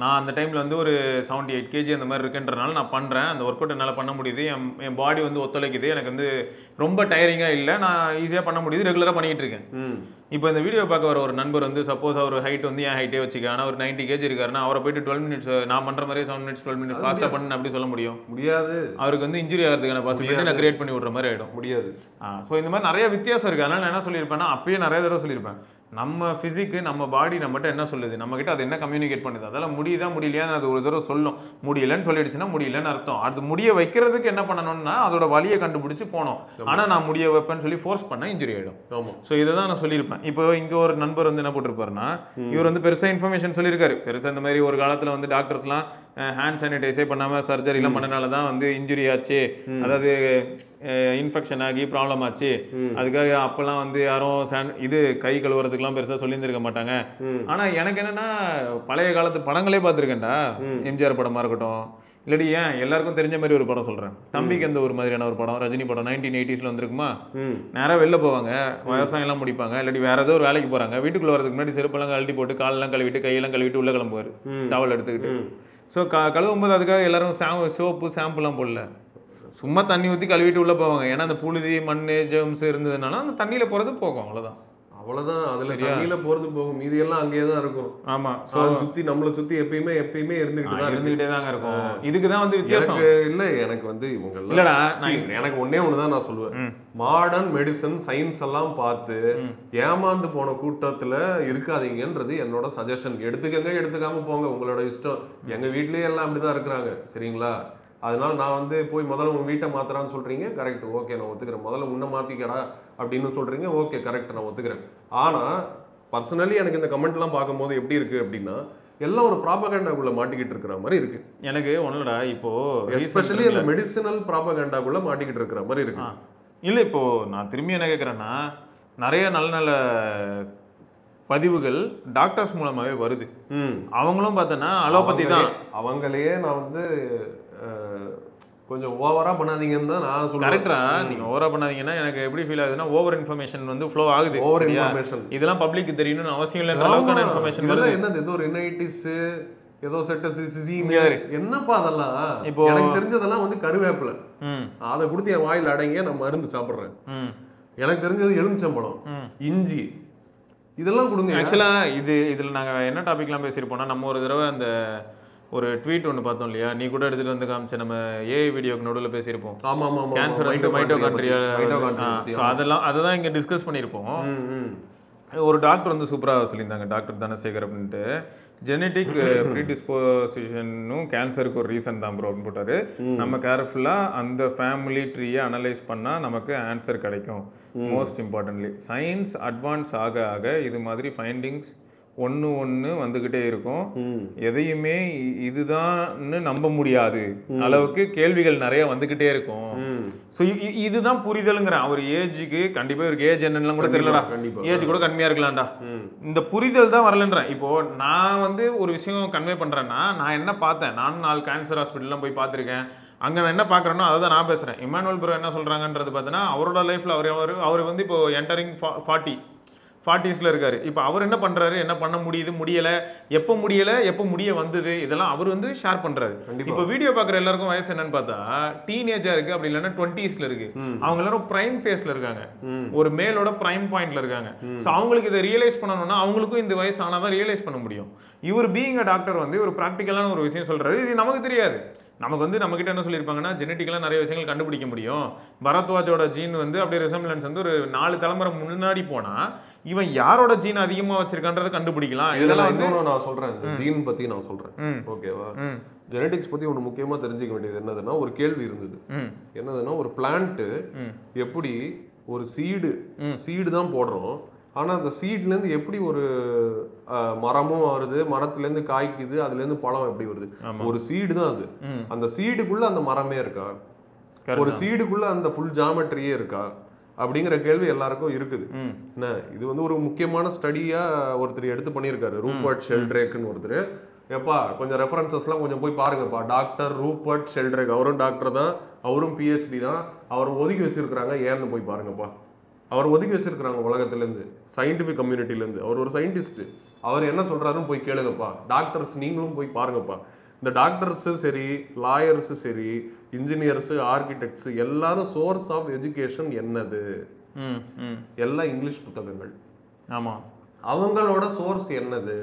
நான் அந்த டைமில் வந்து ஒரு 78 kg அந்த மாதிரி இருக்குன்றனால நான் பண்ணுறேன். அந்த ஒர்க் அவுட் என்னால் பண்ண முடியுது, என் பாடி வந்து ஒத்துழைக்குது, எனக்கு வந்து ரொம்ப டயரிங்காக இல்லை, நான் ஈஸியாக பண்ண முடியுது, ரெகுலராக பண்ணிகிட்டு இருக்கேன். இப்போ இந்த வீடியோ பார்க்க வர ஒரு நண்பர் வந்து சப்போஸ் அவர் ஹைட் வந்து என் ஹைட்டே வச்சுக்க, ஆனால் ஒரு 90 kg இருக்காருன்னா அவரை போயிட்டு 12 minutes நான் பண்ணுற மாதிரி 7 minutes 12 minutes ஃபாஸ்ட்டாக பண்ணு அப்படி சொல்ல முடியாது. அவருக்கு வந்து இன்ஜுரி ஆகிறதுக்கான பாசிபிலிட்டி நான் கிரியேட் பண்ணி விட்ற மாதிரி ஆகிடும். முடியாது. ஸோ இந்த மாதிரி நிறைய வித்தியாசம் இருக்குது. அதனால் நான் என்ன சொல்லியிருப்பேன்னா, அப்பயே நிறைய தடவை சொல்லியிருப்பேன், நம்ம ஃபிசிக்கு நம்ம பாடி நம்மகிட்ட என்ன சொல்லுது, நம்மகிட்ட அது என்ன கம்யூனிகேட் பண்ணுது, அதெல்லாம் முடியுதா முடியலையான்னு அது ஒரு தடவை சொல்லும். முடியலன்னு சொல்லிடுச்சுன்னா முடியலன்னு அர்த்தம். அது முடிய வைக்கிறதுக்கு என்ன பண்ணணும்னா அதோட வழியை கண்டுபிடிச்சு போனோம். ஆனால் நான் முடிய வைப்பேன்னு சொல்லி ஃபோர்ஸ் பண்ண இன்ஜுரி ஆகிடும். ஆமாம். ஸோ இதை தான் நான் சொல்லியிருப்பேன். இப்போ இங்கே ஒரு நண்பர் வந்து என்ன போட்டிருப்பாருன்னா, இவர் வந்து பெருசாக இன்ஃபர்மேஷன் சொல்லியிருக்காரு. பெருசாக இந்த மாதிரி ஒரு காலத்தில் வந்து டாக்டர்ஸ்லாம் ஹேண்ட் சானிடைஸே பண்ணாமல் சர்ஜரிலாம் பண்ணனால தான் வந்து இன்ஜுரி ஆச்சு, அதாவது இன்ஃபெக்ஷன் ஆகி ப்ராப்ளம் ஆச்சு. அதுக்காக அப்போல்லாம் வந்து யாரும் இது கை கழுவுறதுக்குலாம் பெருசாக சொல்லியிருந்திருக்க மாட்டாங்க. ஆனால் எனக்கு என்னென்னா பழைய காலத்து படங்களே பார்த்துருக்கேன்டா, எம்ஜிஆர் படமாக இருக்கட்டும், இல்லாடி ஏன் எல்லாருக்கும் தெரிஞ்ச மாதிரி ஒரு படம் சொல்கிறேன், தம்பிக்கு அந்த ஒரு மாதிரியான ஒரு படம், ரஜினி படம் 1980s வந்திருக்குமா. நேராக வெளில போவாங்க, விவசாயம்லாம் முடிப்பாங்க, இல்லாட்டி வேறு ஏதோ ஒரு வேலைக்கு போகிறாங்க, வீட்டுக்குள்ளே வரதுக்கு முன்னாடி செருப்பெல்லாம் கழட்டி போட்டு காலெல்லாம் கழுவிட்டு கையெல்லாம் கழுவிட்டு உள்ளே கிளம்புவார் டவல் எடுத்துக்கிட்டு. ஸோ கழுவும்போது அதுக்காக எல்லாரும் சோப்பு ஷாம்புலாம் போடல, சும்மா தண்ணி ஊற்றி கழுவிட்டு உள்ளே போவாங்க. ஏன்னா அந்த புழுதி மண் ஜெர்ம்ஸ் இருந்ததுனால அந்த தண்ணியில் போகிறது போகும், அவ்வளோதான். அதுல தண்ணியில போறது போகும், மீதி எல்லாம் அங்கேயே தான் இருக்கும். ஆமா, சோ சுத்தி நம்மள சுத்தி எப்பயுமே இருந்துகிட்டே தாங்க இருக்கும். இதுக்கு தான் வந்து வித்தியாசம் இல்ல. எனக்கு வந்து இவங்க இல்லடா, எனக்கு ஒன்னே ஒண்ணுதான் நான் சொல்லுவேன், மாடர்ன் மெடிசன் சயின்ஸ் எல்லாம் பார்த்து ஏமாந்து போன கூட்டத்துல இருக்காதீங்கன்றது என்னோட சஜஷன். எடுத்துக்கங்க, எடுத்துக்காம போங்க, உங்களோட இஷ்டம். எங்க வீட்லயே எல்லாம் அப்படிதான் இருக்கிறாங்க, சரிங்களா? அதனால நான் வந்து போய் முதல்ல உங்க வீட்டை மாத்துறான்னு சொல்றீங்க, கரெக்ட், ஓகே நான் ஒத்துக்கிறேன். முதல்ல உன்னை மாத்திக்கடா அப்படின்னு சொல்றீங்க, ஓகே கரெக்ட் நான் ஒத்துக்கிறேன். ஆனா பர்சனலி எனக்கு இந்த கமெண்ட் எல்லாம் பார்க்கும்போது எப்படி இருக்கு அப்படின்னா, எல்லாம் ஒரு ப்ராபகண்டாக்குள்ள மாட்டிக்கிட்டு இருக்கிற மாதிரி இருக்கு. எனக்கு ஒண்ணுடா, இப்போ எஸ்பெஷலி அந்த மெடிசினல் ப்ராபகண்டாக்குள்ள மாட்டிக்கிட்டு இருக்கிற மாதிரி இருக்கு. இல்ல இப்போ நான் திரும்பி என்ன கேட்கறேன்னா, நிறைய நல்ல நல்ல பதிவுகள் டாக்டர்ஸ் மூலமாவே வருது. அவங்களும் பார்த்தனா அலோபதி தான். அவங்களையே நான் வந்து கொஞ்சம் ஓவரா பண்ணாதீங்கன்னு தான் நான் சொல்றேன். கரெக்டா? நீங்க ஓவரா பண்ணாதீங்கன்னா எனக்கு எப்படி ஃபீல் ஆகுதுன்னா, ஓவர் இன்ஃபர்மேஷன் வந்து ஃப்ளோ ஆகுது. ஓவர் இன்ஃபர்மேஷன் இதெல்லாம் பப்ளிக்கு தெரியணும்னு அவசியம் இல்லை. அளவுக்கான இன்ஃபர்மேஷன் இதெல்லாம் என்னது, ஏதோ ரினைட்டிஸ், ஏதோ என்னப்பா அதெல்லாம். இப்போ எனக்கு தெரிஞ்சதெல்லாம் வந்து கருவேப்பிலை, அதை கொடுத்து என் வாயில் அடங்கிய நான் மருந்து சாப்பிடுறேன். எனக்கு தெரிஞ்சது எலுமிச்சம்பழம், இஞ்சி, இதெல்லாம் கொடுங்க. ஆக்சுவலா இதுல நாங்க என்ன டாபிக்லாம் பேசியிருப்போம்னா, நம்ம ஒரு தடவை அந்த ஒரு ட்வீட் ஒன்று பார்த்தோம் இல்லையா, நீ கூட எடுத்துட்டு வந்து காமிச்ச, நம்ம ஏஐ வீடியோக்கு நடுவில் பேசியிருப்போம். கேன்சர் மைட்டோகாண்ட்ரியா, அதெல்லாம் அதை தான் இங்கே டிஸ்கஸ் பண்ணியிருப்போம். ஒரு டாக்டர் வந்து சூப்பராக சொல்லியிருந்தாங்க, டாக்டர் தனசேகர் அப்படின்ட்டு, ஜெனட்டிக் ப்ரீடிஸ்போசிஷனும் கேன்சருக்கு ஒரு ரீசன் தான் ப்ரோ அப்படின்னு போட்டாரு. நம்ம கேர்ஃபுல்லாக அந்த ஃபேமிலி ட்ரீயை அனலைஸ் பண்ணால் நமக்கு ஆன்சர் கிடைக்கும். மோஸ்ட் இம்பார்ட்டன்ட்லி சயின்ஸ் அட்வான்ஸ் ஆக ஆக இது மாதிரி ஃபைண்டிங்ஸ் ஒன்று வந்துக்கிட்டே இருக்கும். எதையுமே இதுதான்னு நம்ப முடியாது அளவுக்கு கேள்விகள் நிறைய வந்துக்கிட்டே இருக்கும். ஸோ இதுதான் புரிதலுங்கிறேன். அவர் ஏஜுக்கு கண்டிப்பாக இவருக்கு ஏஜ் என்னெல்லாம் கூட தெரியலடா, ஏஜ் கூட கம்மியாக இருக்கலாம்டா. இந்த புரிதல் தான் வரலன்றேன். இப்போது நான் வந்து ஒரு விஷயம் கன்வே பண்ணுறேன்னா, நான் என்ன பார்த்தேன், நானும் 4 கேன்சர் ஹாஸ்பிட்டல்லாம் போய் பார்த்துருக்கேன். அங்கே நான் என்ன பார்க்குறேனோ அதை தான் நான் பேசுகிறேன். இமானுவேல் ப்ரோ என்ன சொல்கிறாங்கன்றது பார்த்தீங்கன்னா, அவரோட லைஃப்பில் அவர் வந்து இப்போ என்டரிங் 40s இருக்காரு. இப்போ அவர் என்ன பண்றாரு, என்ன பண்ண முடியலை, எப்போ முடிய வந்தது, இதெல்லாம் அவர் வந்து ஷேர் பண்றாரு. இப்போ வீடியோ பார்க்குற எல்லாருக்கும் வயசு என்னன்னு பார்த்தா டீனேஜா இருக்கு, அப்படி இல்லைன்னா 20s இருக்கு. அவங்க எல்லாரும் பிரைம் ஃபேஸ்ல இருக்காங்க, ஒரு மேலோட பிரைம் பாயிண்ட்ல இருக்காங்க. ஸோ அவங்களுக்கு இதை ரியலைஸ் பண்ணணும்னா அவங்களுக்கும் இந்த வயசு ஆனாதான் ரியலைஸ் பண்ண முடியும். இவர் பீயிங் அ டாக்டர் வந்து ஒரு ப்ராக்டிக்கலான ஒரு விஷயம் சொல்றாரு. இது நமக்கு தெரியாது. நமக்கு வந்து நம்மகிட்ட என்ன சொல்லியிருப்பாங்கன்னா, ஜெனட்டிக்கலாக நிறைய விஷயங்கள் கண்டுபிடிக்க முடியும். பரத்வாஜோட ஜீன் வந்து அப்படியே ரிசம்பிளன்ஸ் வந்து ஒரு 4 தலைமுறை முன்னாடி போனா இவன் யாரோட ஜீன் அதிகமா வச்சிருக்கான்றதை கண்டுபிடிக்கலாம். இதெல்லாம் வந்து நான் சொல்றேன், இந்த ஜீன் பத்தி நான் சொல்றேன், ஓகேவா? ஜெனடிக்ஸ் பத்தி ஒன்று முக்கியமா தெரிஞ்சுக்க வேண்டியது என்னதுன்னா, ஒரு கேள்வி இருந்தது. என்னதுன்னா, ஒரு பிளான்ட் எப்படி ஒரு சீடு தான் போடுறோம், ஆனா அந்த சீட்லேருந்து எப்படி ஒரு மரமும் வருது, மரத்துலேருந்து காய்க்குது, அதுலேருந்து பழம் எப்படி வருது? ஒரு சீடு தான் அது. அந்த சீடுக்குள்ள அந்த மரமே இருக்கா? ஒரு சீடுக்குள்ள அந்த ஃபுல் ஜாமெட்ரியே இருக்கா? அப்படிங்கிற கேள்வி எல்லாருக்கும் இருக்குது. என்ன, இது வந்து ஒரு முக்கியமான ஸ்டடியா ஒருத்தர் எடுத்து பண்ணியிருக்காரு, ரூபர்ட் ஷெல்ட்ரேக்னு ஒருத்தர். எப்பா கொஞ்சம் ரெஃபரன்சஸ்லாம் கொஞ்சம் போய் பாருங்கப்பா. டாக்டர் ரூபர்ட் ஷெல்ட்ரேக், அவரும் டாக்டர் தான், அவரும் PhD தான். அவர் ஒதுக்கி வச்சிருக்கிறாங்க, ஏன்னு போய் பாருங்கப்பா. அவர் ஒதுக்கி வச்சிருக்கிறாங்க உலகத்திலேருந்து, சயின்டிஃபிக் கம்யூனிட்டிலேருந்து. அவர் ஒரு சயின்டிஸ்ட். அவர் என்ன சொல்றாருன்னு போய் கேளுங்கப்பா. டாக்டர்ஸ் நீங்களும் போய் பாருங்கப்பா. இந்த டாக்டர்ஸும் சரி, லாயர்ஸும் சரி, இன்ஜினியர்ஸு, ஆர்கிடெக்ட்ஸு எல்லாரும் சோர்ஸ் ஆஃப் எஜுகேஷன் என்னது? எல்லாம் இங்கிலீஷ் புத்தகங்கள். ஆமா. அவங்களோட சோர்ஸ் என்னது?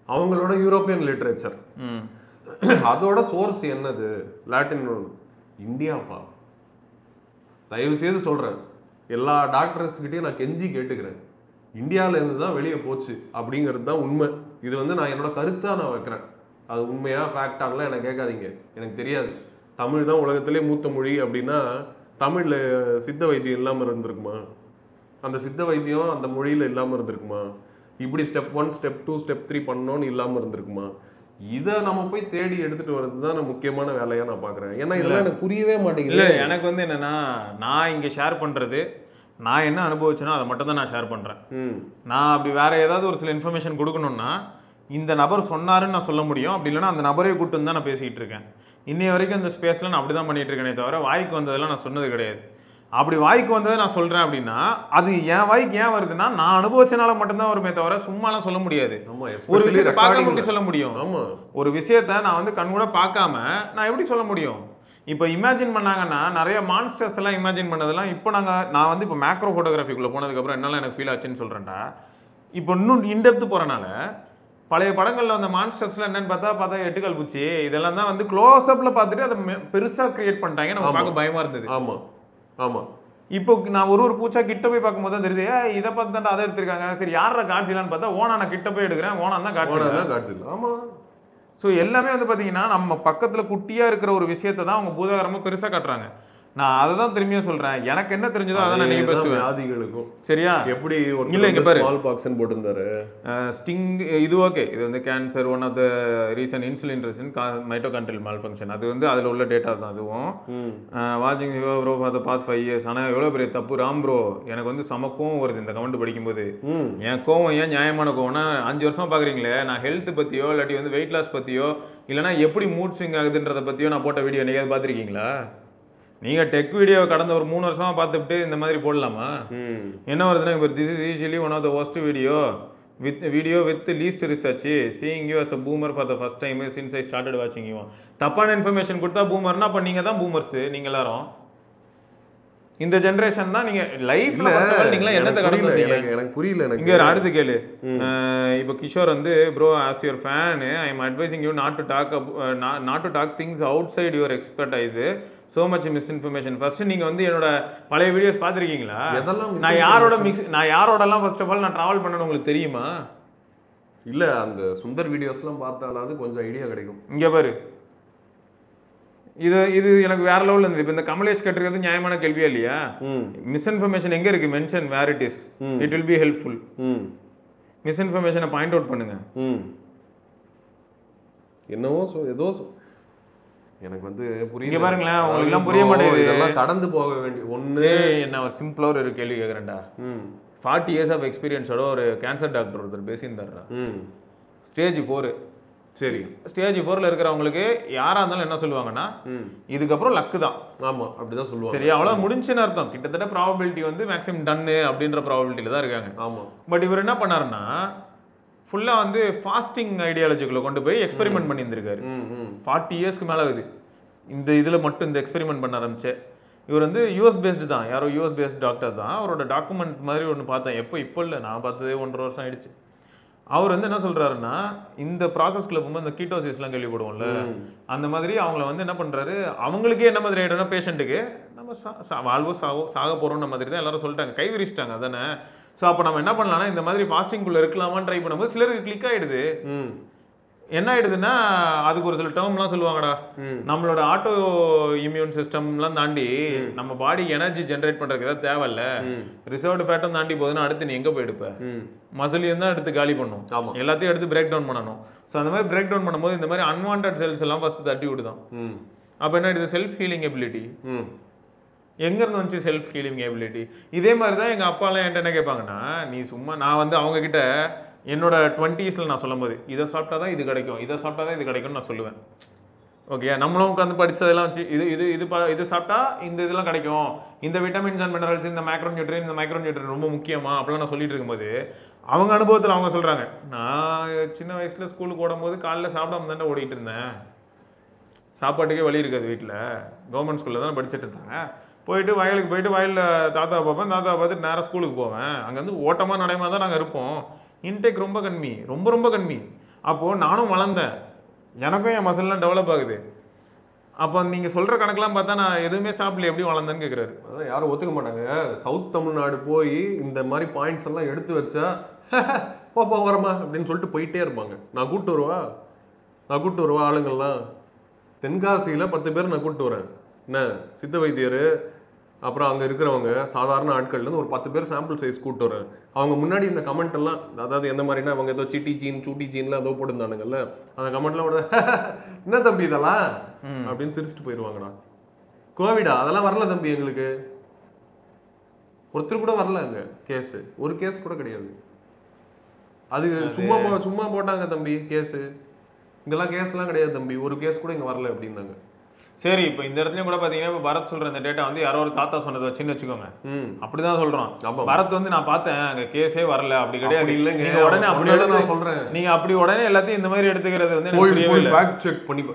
அவங்களோட யூரோப்பியன் லிட்ரேச்சர். அதோட சோர்ஸ் என்னது? லாட்டின். இந்தியாப்பா. தயவு செய்து சொல்றேன், எல்லா டாக்டர்ஸ்கிட்டையும் நான் கெஞ்சி கேட்டுக்கிறேன், இந்தியாவிலேருந்து தான் வெளியே போச்சு அப்படிங்கிறது தான் உண்மை. இது வந்து நான் என்னோட கருத்தாக நான் வைக்கிறேன். அது உண்மையா ஃபேக்டானலாம் எனக்கு கேட்காதீங்க, எனக்கு தெரியாது. தமிழ் தான் உலகத்திலே மூத்த மொழி அப்படின்னா தமிழில் சித்த வைத்தியம் இல்லாமல் இருந்திருக்குமா? அந்த சித்த வைத்தியம் அந்த மொழியில் இல்லாமல் இருந்திருக்குமா? இப்படி ஸ்டெப் 1 ஸ்டெப் 2 ஸ்டெப் 3 பண்ணோன்னு இல்லாமல் இருந்திருக்குமா? இதை நம்ம போய் தேடி எடுத்துட்டு வர்றது தான் முக்கியமான வேலையா நான் பாக்குறேன். ஏன்னா இதெல்லாம் எனக்கு புரியவே மாட்டேங்குது. எனக்கு வந்து என்னன்னா, நான் இங்க ஷேர் பண்றது நான் என்ன அனுபவிச்சேனோ அதை மட்டும் தான் நான் ஷேர் பண்றேன். நான் அப்படி வேற ஏதாவது ஒரு சில இன்ஃபர்மேஷன் கொடுக்கணும்னா இந்த நபர் சொன்னாருன்னு நான் சொல்ல முடியும். அப்படி இல்லைன்னா அந்த நபரே கூட்டு வந்து தான் நான் பேசிக்கிட்டு இருக்கேன். இன்னைய வரைக்கும் அந்த ஸ்பேஸ்ல நான் அப்படிதான் பண்ணிட்டு இருக்கேனே தவிர வாய்க்கு வந்ததெல்லாம் நான் சொன்னது கிடையாது. அப்படி வாய்க்கு வந்ததை நான் சொல்றேன் அப்படின்னா அது என் வாய்க்கு ஏன் வருதுன்னா நான் அனுபவிச்சனால மட்டும்தான் வருமே தவிர சும்மாலாம் சொல்ல முடியாது. ஒரு விஷயத்தை பார்க்காம எப்படி சொல்ல முடியும்? ஒரு விஷயத்த நான் வந்து கண் கூட பார்க்காம நான் எப்படி சொல்ல முடியும்? இப்போ இமேஜின் பண்ணாங்கன்னா நிறைய மான்ஸ்டர்ஸ் எல்லாம் இமேஜின் பண்ணதெல்லாம் இப்போ நான் வந்து இப்போ மேக்ரோ ஃபோட்டோகிராஃபிக்குள்ளே போனதுக்கப்புறம் என்னெல்லாம் எனக்கு ஃபீல் ஆச்சுன்னு சொல்கிறேன்டா. இப்போ இன்னும் இன்டெப்த்து போகிறனால பழைய படங்களில் அந்த மான்ஸ்டர்ஸ்லாம் என்னன்னு பார்த்தா எட்டுக்கால் பூச்சி இதெல்லாம் தான் வந்து க்ளோஸ்அப்பில் பார்த்துட்டு அதை பெருசாக கிரியேட் பண்ணிட்டாங்க. நம்ம பார்க்க பயமாக இருந்தது. ஆமாம் ஆமாம். இப்போ நான் ஒரு பூச்சா கிட்ட போய் பார்க்கும்போது தான் தெரியுது இதை பார்த்து தான் அதை எடுத்திருக்காங்க. சரி யாரா காட்சிலான்னு பார்த்தா ஓனா நான் கிட்ட போய் எடுக்கிறேன். ஓனா தான் காட்சி. ஆமாம். ஸோ எல்லாமே வந்து பார்த்தீங்கன்னா நம்ம பக்கத்தில் குட்டியாக இருக்கிற ஒரு விஷயத்தை தான் அவங்க பூதாகரமாக பெருசாக காட்டுறாங்க. நான் அதை தான் திரும்பியும் சொல்றேன். எனக்கு என்ன தெரிஞ்சதோ அதான் நான் பேசுவேன். வியாதிகளுக்கும் சரியா? எப்படி இல்ல இங்க பாரு ஸ்மால் பாக்ஸ்னு போட்டுருந்தாரு. ஸ்டிங் இது ஓகே. இது வந்து cancer one of the reason insulin resistant mitochondrial malfunction. அது வந்து அதில் உள்ள டேட்டா தான் அதுவும். வாட்சிங் bro for the past 5 years. ஆனால் எவ்வளோ பெரிய தப்பு ராம் ப்ரோ. எனக்கு வந்து செம கோவம் வருது இந்த கமெண்ட் படிக்கும்போது. என் கோவம் ஏன் நியாயமான கோவம்னா 5 வருஷமா பார்க்குறீங்களே நான் ஹெல்த் பற்றியோ இல்லாட்டி வந்து வெயிட் லாஸ் பற்றியோ இல்லைனா எப்படி மூட் ஸ்விங் ஆகுதுன்றதை பற்றியோ நான் போட்ட வீடியோ என்னையாவது பார்த்துருக்கீங்களா? நீங்கள் டெக் வீடியோ கடந்த ஒரு 3 வருஷமாக பார்த்துட்டு இந்த மாதிரி போடலாமா? என்ன வருதுன்னா இப்போ this is usually one of the worst video with least research seeing you as a boomer for the first time since I started வாட்சிங் யூ. தப்பான இன்ஃபர்மேஷன் கொடுத்தா பூமர்னா அப்போ நீங்கள் தான் பூமர்ஸ். நீங்கள் எல்லாரும் இந்த ஜெனரேஷன் தான். நீங்க லைஃப்ல நீங்களா என்னத்தை கடந்தீங்க? எனக்கு புரியல. இங்க ஒரு அடுத்து கேளு. இப்போ கிஷோர் வந்து bro as your fan I am advising you not to talk things outside your expertise. so much misinformation. First நீங்க வந்து என்னோட பழைய வீடியோஸ் பார்த்திருக்கீங்களா? நான் யாரோடலாம் ஃபர்ஸ்ட் ஆஃப் ஆல் நான் டிராவல் பண்ணணும் உங்களுக்கு தெரியுமா? இல்ல அந்த சுந்தர் வீடியோஸ்லாம் பார்த்தாலாவது கொஞ்சம் ஐடியா கிடைக்கும். இங்க பாரு இது எனக்கு வேற லெவல்ல இருந்தது. இப்போ இந்த கமலேஷ் கேட்டிருக்கிறது நியாயமான கேள்வியா இல்லையா? மிஸ்இன்ஃபர்மேஷன் எங்க இருக்கு? Mention where it is. It will be helpful. மிஸ்இன்ஃபர்மேஷனை பாயிண்ட் அவுட் பண்ணுங்க. என்னவோ ஏதோ எனக்கு வந்து புரியல. பாருங்களேன் உங்களுக்கு எல்லாம் புரிய மாட்டேங்குது. இதெல்லாம் கடந்து போக வேண்டிய ஒண்ணு. என்ன ஒரு சிம்பிளா ஒரு கேள்வி கேக்குறேன்டா. 40 years ஆஃப் எக்ஸ்பீரியன்ஸோட ஒரு கேன்சர் டாக்டர் ஒருத்தர் பேசியிருந்தாருடா. ஸ்டேஜ் 4. சரி, ஸ்டேஜ் 4ல இருக்கிறவங்களுக்கு யாரா இருந்தாலும் என்ன சொல்லுவாங்கன்னா இதுக்கப்புறம் லக்கு தான். ஆமா அப்படிதான் சொல்லுவாங்க. சரி அவ்வளவு முடிஞ்சுன்னு அர்த்தம். கிட்டத்தட்ட ப்ராபபிலிட்டி வந்து மேக்ஸிமம் டன்னு அப்படின்ற ப்ராபபிலிட்டியில தான் இருக்காங்க. ஆமா. பட் இவர் என்ன பண்ணாருன்னா ஃபுல்லா வந்து ஃபாஸ்டிங் ஐடியாலஜிக்குள்ள கொண்டு போய் எக்ஸ்பெரிமெண்ட் பண்ணி இருந்திருக்காரு. 40 yearsக்கு மேல ஆகுது இந்த இதுல மட்டும் இந்த எக்ஸ்பெரிமெண்ட் பண்ண ஆரம்பிச்சு. இவர் வந்து யூஎஸ் பேஸ்டு தான். யாரோ யூஎஸ் பேஸ்ட் டாக்டர் தான். அவரோட டாக்குமெண்ட் மாதிரி ஒன்று பார்த்தேன். இப்போ இல்லை, நான் பார்த்ததே 1.5 வருஷம் ஆயிடுச்சு. அவர் வந்து என்ன சொல்றாருன்னா இந்த ப்ராசஸ்க்குள்ள போகும்போது இந்த கீட்டோசிஸ்லாம் கேள்விப்படுவோம்ல, அந்த மாதிரி அவங்கள வந்து என்ன பண்றாரு, அவங்களுக்கே என்ன மாதிரி ஆயிடும்னா பேஷண்ட்டுக்கு நம்ம வாழ்வோ சாக போறோம்ன்ற மாதிரி தான் எல்லாரும் சொல்லிட்டாங்க, கை விரிச்சிட்டாங்க அதானே. ஸோ அப்போ நம்ம என்ன பண்ணலாம்னா இந்த மாதிரி ஃபாஸ்டிங்குள்ள இருக்கலாமான்னு ட்ரை பண்ணும்போது சிலருக்கு கிளிக் ஆயிடுது. என்ன ஆயிடுதுன்னா அதுக்கு ஒரு சில டேர்ம்லாம் சொல்லுவாங்கடா, நம்மளோட ஆட்டோ இம்யூன் சிஸ்டம்லாம் தாண்டி நம்ம பாடி எனர்ஜி ஜென்ரேட் பண்றதுக்கு ஏதாவது தேவையில்ல, ரிசர்வ்டு ஃபேட்டும் தாண்டி போகுதுன்னா அடுத்து நீ எங்க போயிடுப்ப, மசிலையும் தான் எடுத்து காலி பண்ணும், எல்லாத்தையும் எடுத்து பிரேக் டவுன் பண்ணணும். ஸோ அந்த மாதிரி பிரேக் டவுன் பண்ணும்போது இந்த மாதிரி அன்வான்ட் செல்ஸ் எல்லாம் ஃபர்ஸ்ட் தட்டி விடுதான். அப்போ என்ன ஆயிடுது, செல்ஃப் ஹீலிங் எபிலிட்டி எங்கேருந்து வந்துச்சு, செல்ஃப் ஹீலிங் எபிலிட்டி. இதே மாதிரி தான் எங்கள் அப்பாலாம் என்கிட்ட என்ன கேட்பாங்கன்னா, நீ சும்மா நான் வந்து அவங்கக்கிட்ட என்னோட 20s நான் சொல்லும் போது இதை சாப்பிட்டா தான் இது கிடைக்கும், இதை சாப்பிட்டா தான் இது கிடைக்கும்னு நான் சொல்லுவேன். ஓகே, நம்மளும் உட்காந்து படித்ததெல்லாம் வச்சு இது சாப்பிட்டா இந்த இதெல்லாம் கிடைக்கும், இந்த விட்டமின்ஸ் அண்ட் மினரல்ஸ், இந்த மைக்ரோ நியூட்ரியன் ரொம்ப முக்கியமா அப்படிலாம் நான் சொல்லிட்டு இருக்கும்போது அவங்க அனுபவத்தில் அவங்க சொல்கிறாங்க, நான் சின்ன வயசில் ஸ்கூலுக்கு ஓடும்போது காலையில் சாப்பிடாம தானே ஓடிட்டு இருந்தேன், சாப்பாட்டுக்கே வழி இருக்காது வீட்டில், கவர்மெண்ட் ஸ்கூலில் தான் படிச்சுட்டு இருந்தாங்க, போயிட்டு வயலுக்கு போயிட்டு வயலில் தாத்தாவை பார்ப்பேன், தாத்தாவை பார்த்துட்டு நேராக ஸ்கூலுக்கு போவேன், அங்கே வந்து ஓட்டமாக நடைமா தான் நாங்கள் இருப்போம், இன்டேக் ரொம்ப கம்மி, ரொம்ப கம்மி. அப்போது நானும் வளர்ந்தேன், எனக்கும் என் மசில்லாம் டெவலப் ஆகுது. அப்போ நீங்கள் சொல்கிற கணக்கெலாம் பார்த்தா நான் எதுவுமே சாப்பிடல, எப்படி வளர்ந்தேன்னு கேட்குறாரு. அதான் யாரும் ஒத்துக்க மாட்டாங்க. சவுத் தமிழ்நாடு போய் இந்த மாதிரி பாயிண்ட்ஸ் எல்லாம் எடுத்து வச்சா போப்பா வரமா அப்படின்னு சொல்லிட்டு போயிட்டே இருப்பாங்க. நான் கூப்பிட்டு வருவா ஆளுங்கள்லாம். தென்காசியில் 10 பேர் நான் கூப்பிட்டு வரேன். என்ன சித்த வைத்தியர், அப்புறம் அங்கே இருக்கிறவங்க சாதாரண ஆட்கள்லேருந்து ஒரு 10 பேர் சாம்பிள் சைஸ் கூப்பிட்டு வரேன். அவங்க முன்னாடி இந்த கமெண்ட் எல்லாம், அதாவது எந்த மாதிரினா அவங்க ஏதோ சிட்டி ஜீன் சூட்டி ஜீன்லாம் ஏதோ போட்டுருந்தானுங்கல்ல, அந்த கமெண்ட்லாம் விட என்ன தம்பி இதெல்லாம் அப்படின்னு சிரிச்சுட்டு போயிடுவாங்கடா. கோவிடா அதெல்லாம் வரல தம்பி, எங்களுக்கு ஒருத்தர் கூட வரல, அங்கே கேஸு ஒரு கேஸ் கூட கிடையாது. அது சும்மா போட்டாங்க தம்பி கேஸு, இங்கெல்லாம் கேஸ்லாம் கிடையாது தம்பி, ஒரு கேஸ் கூட இங்கே வரல அப்படின்னாங்க. சரி, இப்போ இந்த இடத்துலயும் கூட பாத்தீங்கன்னா இப்போ பரத் சொல்ற இந்த டேட்டா வந்து யாரோ ஒரு தாத்தா சொன்னதை வச்சுன்னு வச்சுக்கோங்க, அப்படிதான் சொல்றோம். பரத் வந்து நான் பார்த்தேன் அங்க கேஸே வரல அப்படி கிடையாது. நீங்க உடனே அப்படி நான் சொல்றேன், நீங்க அப்படி உடனே எல்லாத்தையும் இந்த மாதிரி எடுத்துக்கிறது வந்து எனக்கு புரியவே இல்லை. ஃபேக்ட் செக் பண்ணி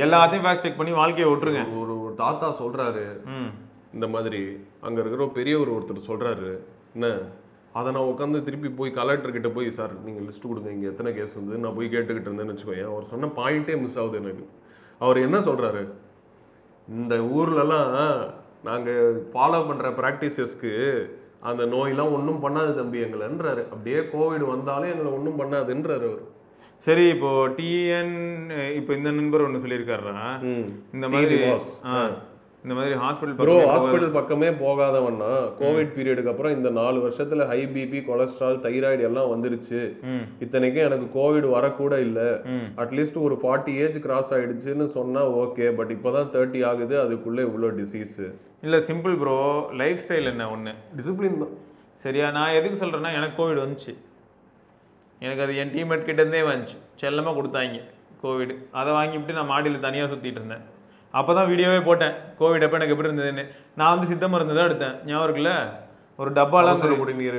எல்லாத்தையும் ஃபேக்ட் செக் பண்ணி வாழ்க்கையை விட்டுருங்க. ஒரு தாத்தா சொல்றாரு இந்த மாதிரி, அங்க இருக்கிற பெரியவர் ஒருத்தர் சொல்றாரு என்ன, அதை நான் உட்காந்து திருப்பி போய் கலெக்டர்கிட்ட போய் சார் நீங்கள் லிஸ்ட் கொடுங்க இங்கே எத்தனை கேஸ் வந்து நான் போய் கேட்டுக்கிட்டு இருந்தேன்னு வச்சுக்கோங்க. அவர் சொன்ன பாயிண்டே மிஸ் ஆகுது எனக்கு. அவர் என்ன சொல்றாரு, இந்த ஊர்லலாம் நாங்கள் ஃபாலோ பண்ணுற ப்ராக்டிசஸ்க்கு அந்த நோயெல்லாம் ஒன்றும் பண்ணாது தம்பி எங்களைன்றாரு. அப்படியே கோவிட் வந்தாலும் எங்களை ஒன்றும் பண்ணாதுன்றாரு அவர். சரி, இப்போ டிஎன் இப்போ இந்த நண்பர் ஒன்று சொல்லியிருக்காருன்னா இந்த மாதிரி ஹாஸ்பிட்டல் பக்கமே போகாதவன்னா கோவிட் பீரியடுக்கு அப்புறம் இந்த 4 வருஷத்துல ஹை பிபி கொலஸ்ட்ரால் தைராய்டு எல்லாம் வந்துருச்சு, இத்தனைக்கும் எனக்கு கோவிட் வரக்கூட இல்லை, அட்லீஸ்ட் ஒரு 40 ஏஜ் கிராஸ் ஆயிடுச்சுன்னு சொன்னா ஓகே, பட் இப்போதான் 30 ஆகுது, அதுக்குள்ள இவ்வளோ டிசீஸ் இல்லை. சிம்பிள் ப்ரோ, லைஃப் ஸ்டைல் என்ன ஒன்று டிசிப்ளின் தான். சரியா, நான் எதுக்கு சொல்றேன்னா எனக்கு கோவிட் வந்துச்சு, எனக்கு அது என் டீம்மேட் கிட்டேருந்தே வந்துச்சு, செல்லமாக கொடுத்தாங்க கோவிட். அதை வாங்கிவிட்டு நான் மாடியில் தனியாக சுற்றிட்டு இருந்தேன். அப்போ தான் வீடியோவே போட்டேன் கோவிட் அப்போ எனக்கு எப்படி இருந்ததுன்னு. நான் வந்து சித்த மருந்து தான் எடுத்தேன், ஞாபகம் இருக்குல்ல, ஒரு டப்பாலாம் குடிநீர்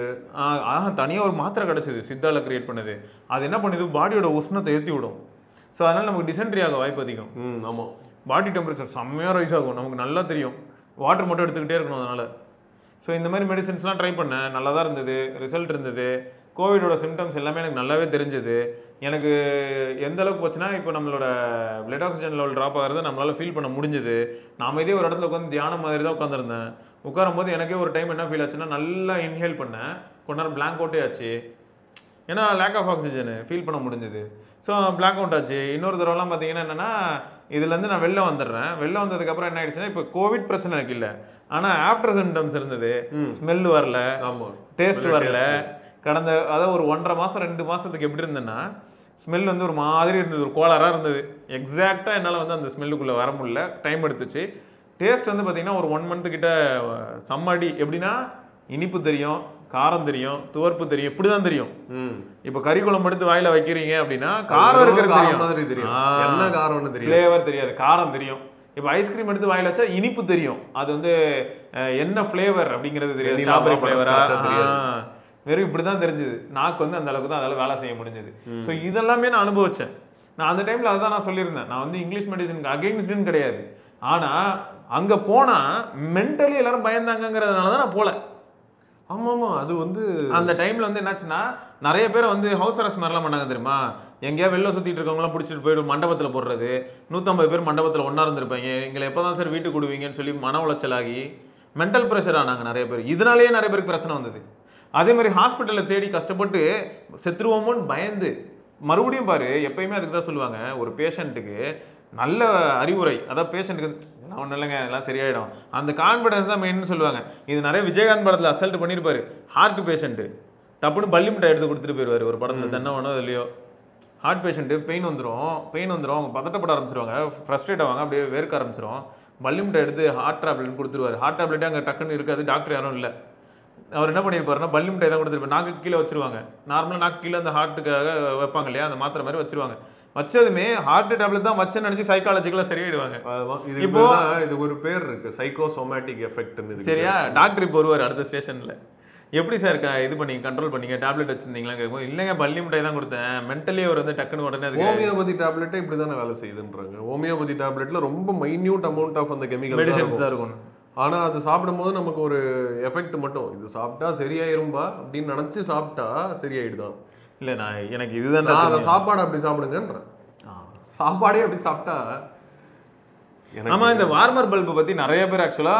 தனியாக ஒரு மாத்திரை கிடச்சிது சித்தாவில் கிரியேட் பண்ணது. அது என்ன பண்ணுது, பாடியோட உஷ்ணத்தை ஏற்றி விடும். ஸோ அதனால் நமக்கு டிசென்ட்ரி ஆக வாய்ப்பு அதிகம். ஆமாம், பாடி டெம்பரேச்சர் செம்மையாக ரைஸ் ஆகும், நமக்கு நல்லா தெரியும். வாட்டர் மட்டும் எடுத்துக்கிட்டே இருக்கணும் அதனால். ஸோ இந்த மாதிரி மெடிசன்ஸ்லாம் ட்ரை பண்ணேன், நல்லா தான் இருந்தது, ரிசல்ட் இருந்தது. கோவிடோட சிம்டம்ஸ் எல்லாமே எனக்கு நல்லாவே தெரிஞ்சது. எனக்கு எந்த அளவுக்கு போச்சுன்னா, இப்போ நம்மளோட பிளட் ஆக்சிஜன் லெவல் ட்ராப் ஆகிறத நம்மளால் ஃபீல் பண்ண முடிஞ்சது. நான் இதே ஒரு இடத்துல உட்காந்து தியானம் மாதிரி தான் உட்காந்துருந்தேன். உட்காரும் போது எனக்கே ஒரு டைம் என்ன ஃபீல் ஆச்சுன்னா, நல்லா இன்ஹேல் பண்ணேன், கொஞ்ச நேரம் பிளாங்க் அவுட்டே ஆச்சு. ஏன்னா லேக் ஆஃப் ஆக்சிஜன் ஃபீல் பண்ண முடிஞ்சது. ஸோ பிளாக் அவுட் ஆச்சு. இன்னொரு தடவைலாம் பார்த்தீங்கன்னா என்னென்னா, இதுலேருந்து நான் வெளில வந்துடுறேன். வெளில வந்ததுக்கப்புறம் என்ன ஆயிடுச்சுன்னா, இப்போ கோவிட் பிரச்சனை எனக்கு இல்லை, ஆனால் ஆஃப்டர் சிம்டம்ஸ் இருந்தது. ஸ்மெல் வரல, டேஸ்ட் வரல. கடந்த அதாவது ஒரு 1.5 மாதம் 2 மாதத்துக்கு எப்படி இருந்தேன்னா, ஸ்மெல் வந்து ஒரு மாதிரி இருந்தது, ஒரு கோளாறாக இருந்தது. எக்ஸாக்டாக என்னால் வந்து அந்த ஸ்மெல்லுக்குள்ளே வர முடியல, டைம் எடுத்துச்சு. டேஸ்ட் வந்து பார்த்தீங்கன்னா ஒரு 1 மந்த்து கிட்ட சம்மடி. எப்படின்னா இனிப்பு தெரியும், காரம் தெரியும், துவர்ப்பு தெரியும், இப்படி தான் தெரியும். இப்போ கறி குழம்பு எடுத்து வாயில வைக்கிறீங்க அப்படின்னா காரம் இருக்கிறது தெரியும், என்ன காரம்னு தெரியும், ஃப்ளேவர் தெரியாது, காரம் தெரியும். இப்போ ஐஸ்கிரீம் எடுத்து வாயில வச்சா இனிப்பு தெரியும், அது வந்து என்ன ஃப்ளேவர் அப்படிங்கிறது தெரியாது, ஸ்ட்ராபெரி ஃப்ளேவரா வெறும் இப்படி தான் தெரிஞ்சுது. நாக்கு வந்து அந்த அளவுக்கு தான் அதால் வேலை செய்ய முடிஞ்சது. ஸோ இதெல்லாமே நான் அனுபவிச்சேன். நான் அந்த டைமில் அதுதான் நான் சொல்லியிருந்தேன், நான் வந்து இங்கிலீஷ் மெடிசனுக்கு அகெயின்ஸ்ட்னு கிடையாது. ஆனால் அங்கே போனால் மென்டலி எல்லாரும் பயந்தாங்கிறதுனால தான் நான் போகல. ஆமாம், அது வந்து அந்த டைமில் வந்து என்னாச்சுன்னா, நிறைய பேர் வந்து ஹவுஸ் அரெஸ்ட் மாதிரிலாம் பண்ணாங்க தெரியுமா. எங்கேயா வெளில சுற்றிட்டு இருக்கவங்களாம் பிடிச்சிட்டு போய்ட்டு மண்டபத்தில் போடுறது. 150 பேர் மண்டபத்தில் ஒன்றா இருந்திருப்பாங்க. எங்களை எப்போ தான் சார் வீட்டுக்கு விடுவீங்கன்னு சொல்லி மன உளைச்சலாகி மென்டல் ப்ரெஷர் ஆனாங்க நிறைய பேர். இதனாலேயே நிறைய பேருக்கு பிரச்சனை வந்தது. அதே மாதிரி ஹாஸ்பிட்டலில் தேடி கஷ்டப்பட்டு செத்துருவோமோன்னு பயந்து மறுபடியும் பாரு, எப்பயுமே அதுக்கு தான் சொல்லுவாங்க, ஒரு பேஷண்ட்டுக்கு நல்ல அறிவுரை, அதான் பேஷண்ட்டுக்கு எல்லாம் ஒன்றும் இல்லைங்க எல்லாம் சரியாயிடும், அந்த கான்ஃபிடன்ஸ் தான் மெயின்னு சொல்லுவாங்க. இது நிறைய விஜயகாந்த் படத்தில் அசல்ட் பண்ணியிருப்பாரு. ஹார்ட் பேஷண்ட்டு டப்புன்னு பள்ளி மிட்டாய் எடுத்து கொடுத்துட்டு போயிடுவார் ஒரு படத்தில், தென்னை வேணும் இல்லையோ. ஹார்ட் பேஷண்ட்டு பெயின் வந்துடும், அவங்க பதட்டப்பட ஆரம்பிச்சிருவாங்க, ஃப்ரஸ்ட்ரேட் ஆவாங்க, அப்படியே வேர்க்க ஆரம்பிச்சிடும். பள்ளி மிட்டாய் எடுத்து ஹார்ட் டேப்லெட் கொடுத்துருவார். ஹார்ட் டேப்லெட்டே அங்கே டக்குன்னு இருக்காது, டாக்டர் யாரும் இல்லை. அவர் என்ன பண்ணியிருப்பாருன்னா, பள்ளி மிட்டாய் தான் கொடுத்துருப்பாரு. நாக்கு கீழே வச்சிருவாங்க, நார்மலாக நாக்கு கீழே அந்த ஹார்ட்டுக்காக வைப்பாங்க இல்லையா, அந்த மாத்திரை மாதிரி வச்சிருவாங்க. வச்சதுமே ஹார்ட் டேப்லெட் தான் வச்சேன்னு நினைச்சு சைக்காலஜிக்கலா சரியாயிடுவாங்க. இப்போ இது ஒரு பேர் இருக்கு, சைக்கோசோமேட்டிக் எஃபெக்ட். சரியா, டாக்டர் இப்போ வருவார் அடுத்த ஸ்டேஷன்ல, எப்படி சார் இது பண்ணி கண்ட்ரோல் பண்ணீங்க, டேப்லெட் வச்சிருந்தீங்களா கேட்கும். இல்லைங்க பள்ளி மிட்டாய் தான் கொடுத்தேன். மென்டலி அவர் வந்து டக்குன்னு உடனே ஹோமியோபதி டேப்லெட்டே இப்படி தானே வேலை செய்யுதுன்றாங்க. ஹோமியோபதி டேப்லெட்ல ரொம்ப மைன்யூட் அமௌண்ட் ஆஃப் அந்த கெமிக்கல் மெடிசன்ஸ் தான் இருக்கும். ஆனா அது சாப்பிடும்போது நமக்கு ஒரு எஃபெக்ட் மட்டும், இது சாப்பிட்டா சரியாயிரும்பா அப்படின்னு நினைச்சு சாப்பிட்டா சரியாயிடுதான். இல்லை நான் எனக்கு இதுதான் சாப்பாடு அப்படி சாப்பிடுங்கன்றேன். சாப்பாடே அப்படி சாப்பிட்டா. ஆமா, இந்த வார்மர் பல்பை பத்தி நிறைய பேர் ஆக்சுவலா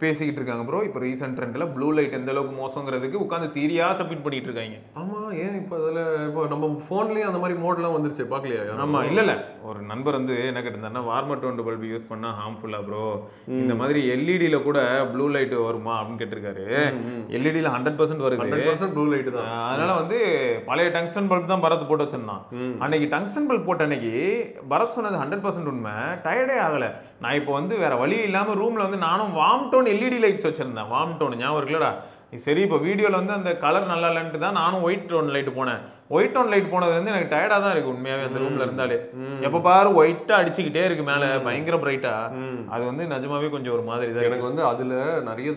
பேசிக்கிட்டு இருக்காங்க ப்ரோ. இப்போ ரீசெண்ட் ட்ரெண்டில் ப்ளூ லைட் எந்த அளவுக்கு மோசங்கிறதுக்கு உட்காந்து தியரியா சப்மிட் பண்ணிட்டு இருக்காங்க. ஆமா, ஏன் இப்போ அதில் இப்போ நம்ம ஃபோன்லேயே அந்த மாதிரி மோட்லாம் வந்துருச்சு, பார்க்கலையா? ஆமா, இல்ல ஒரு நண்பர் வந்து என்ன கேட்டிருந்தாருன்னா, வார்மர் டோன் பல்பு யூஸ் பண்ணா ஹார்ம்ஃபுல்லா ப்ரோ, இந்த மாதிரி எல்இடியில் கூட ப்ளூ லைட் வருமா அப்படின்னு கேட்டிருக்காரு. எல்இடியில் 100% வருது, 100% ப்ளூ லைட் தான். அதனால வந்து பழைய டங்ஸ்டன் பல்ப் தான் பரத் போட்டு வச்சிருந்தான். அன்னைக்கு டங்ஸ்டன் பல்ப் போட்ட அன்னைக்கு பரத் சொன்னது 100% உண்மை, டயர்டே ஆகலை. நான் இப்போ வந்து வேற வழி இல்லாமல் ரூமில் வந்து நானும் வார்ம் டோன் எல்இடி லைட்ஸ் வச்சிருந்தேன். வார்ம் டோன் ஞாபகம் இருக்குல்லடா. சரி, இப்போ வீடியோவில் வந்து அந்த கலர் நல்லா இல்லைன்ட்டு தான் நானும் ஒயிட் டோன் லைட் போனேன். ஒயிட் டோன் லைட் போனதுலேருந்து எனக்கு டயர்டாக தான் இருக்குது உண்மையாகவே. அந்த ரூமில் இருந்தாலே எப்போ பாரு ஒயிட்டாக அடிச்சுக்கிட்டே இருக்கு மேலே, பயங்கர பிரைட்டாக. அது வந்து நிஜமாவே கொஞ்சம் ஒரு மாதிரி தான். எனக்கு வந்து அதில் நிறைய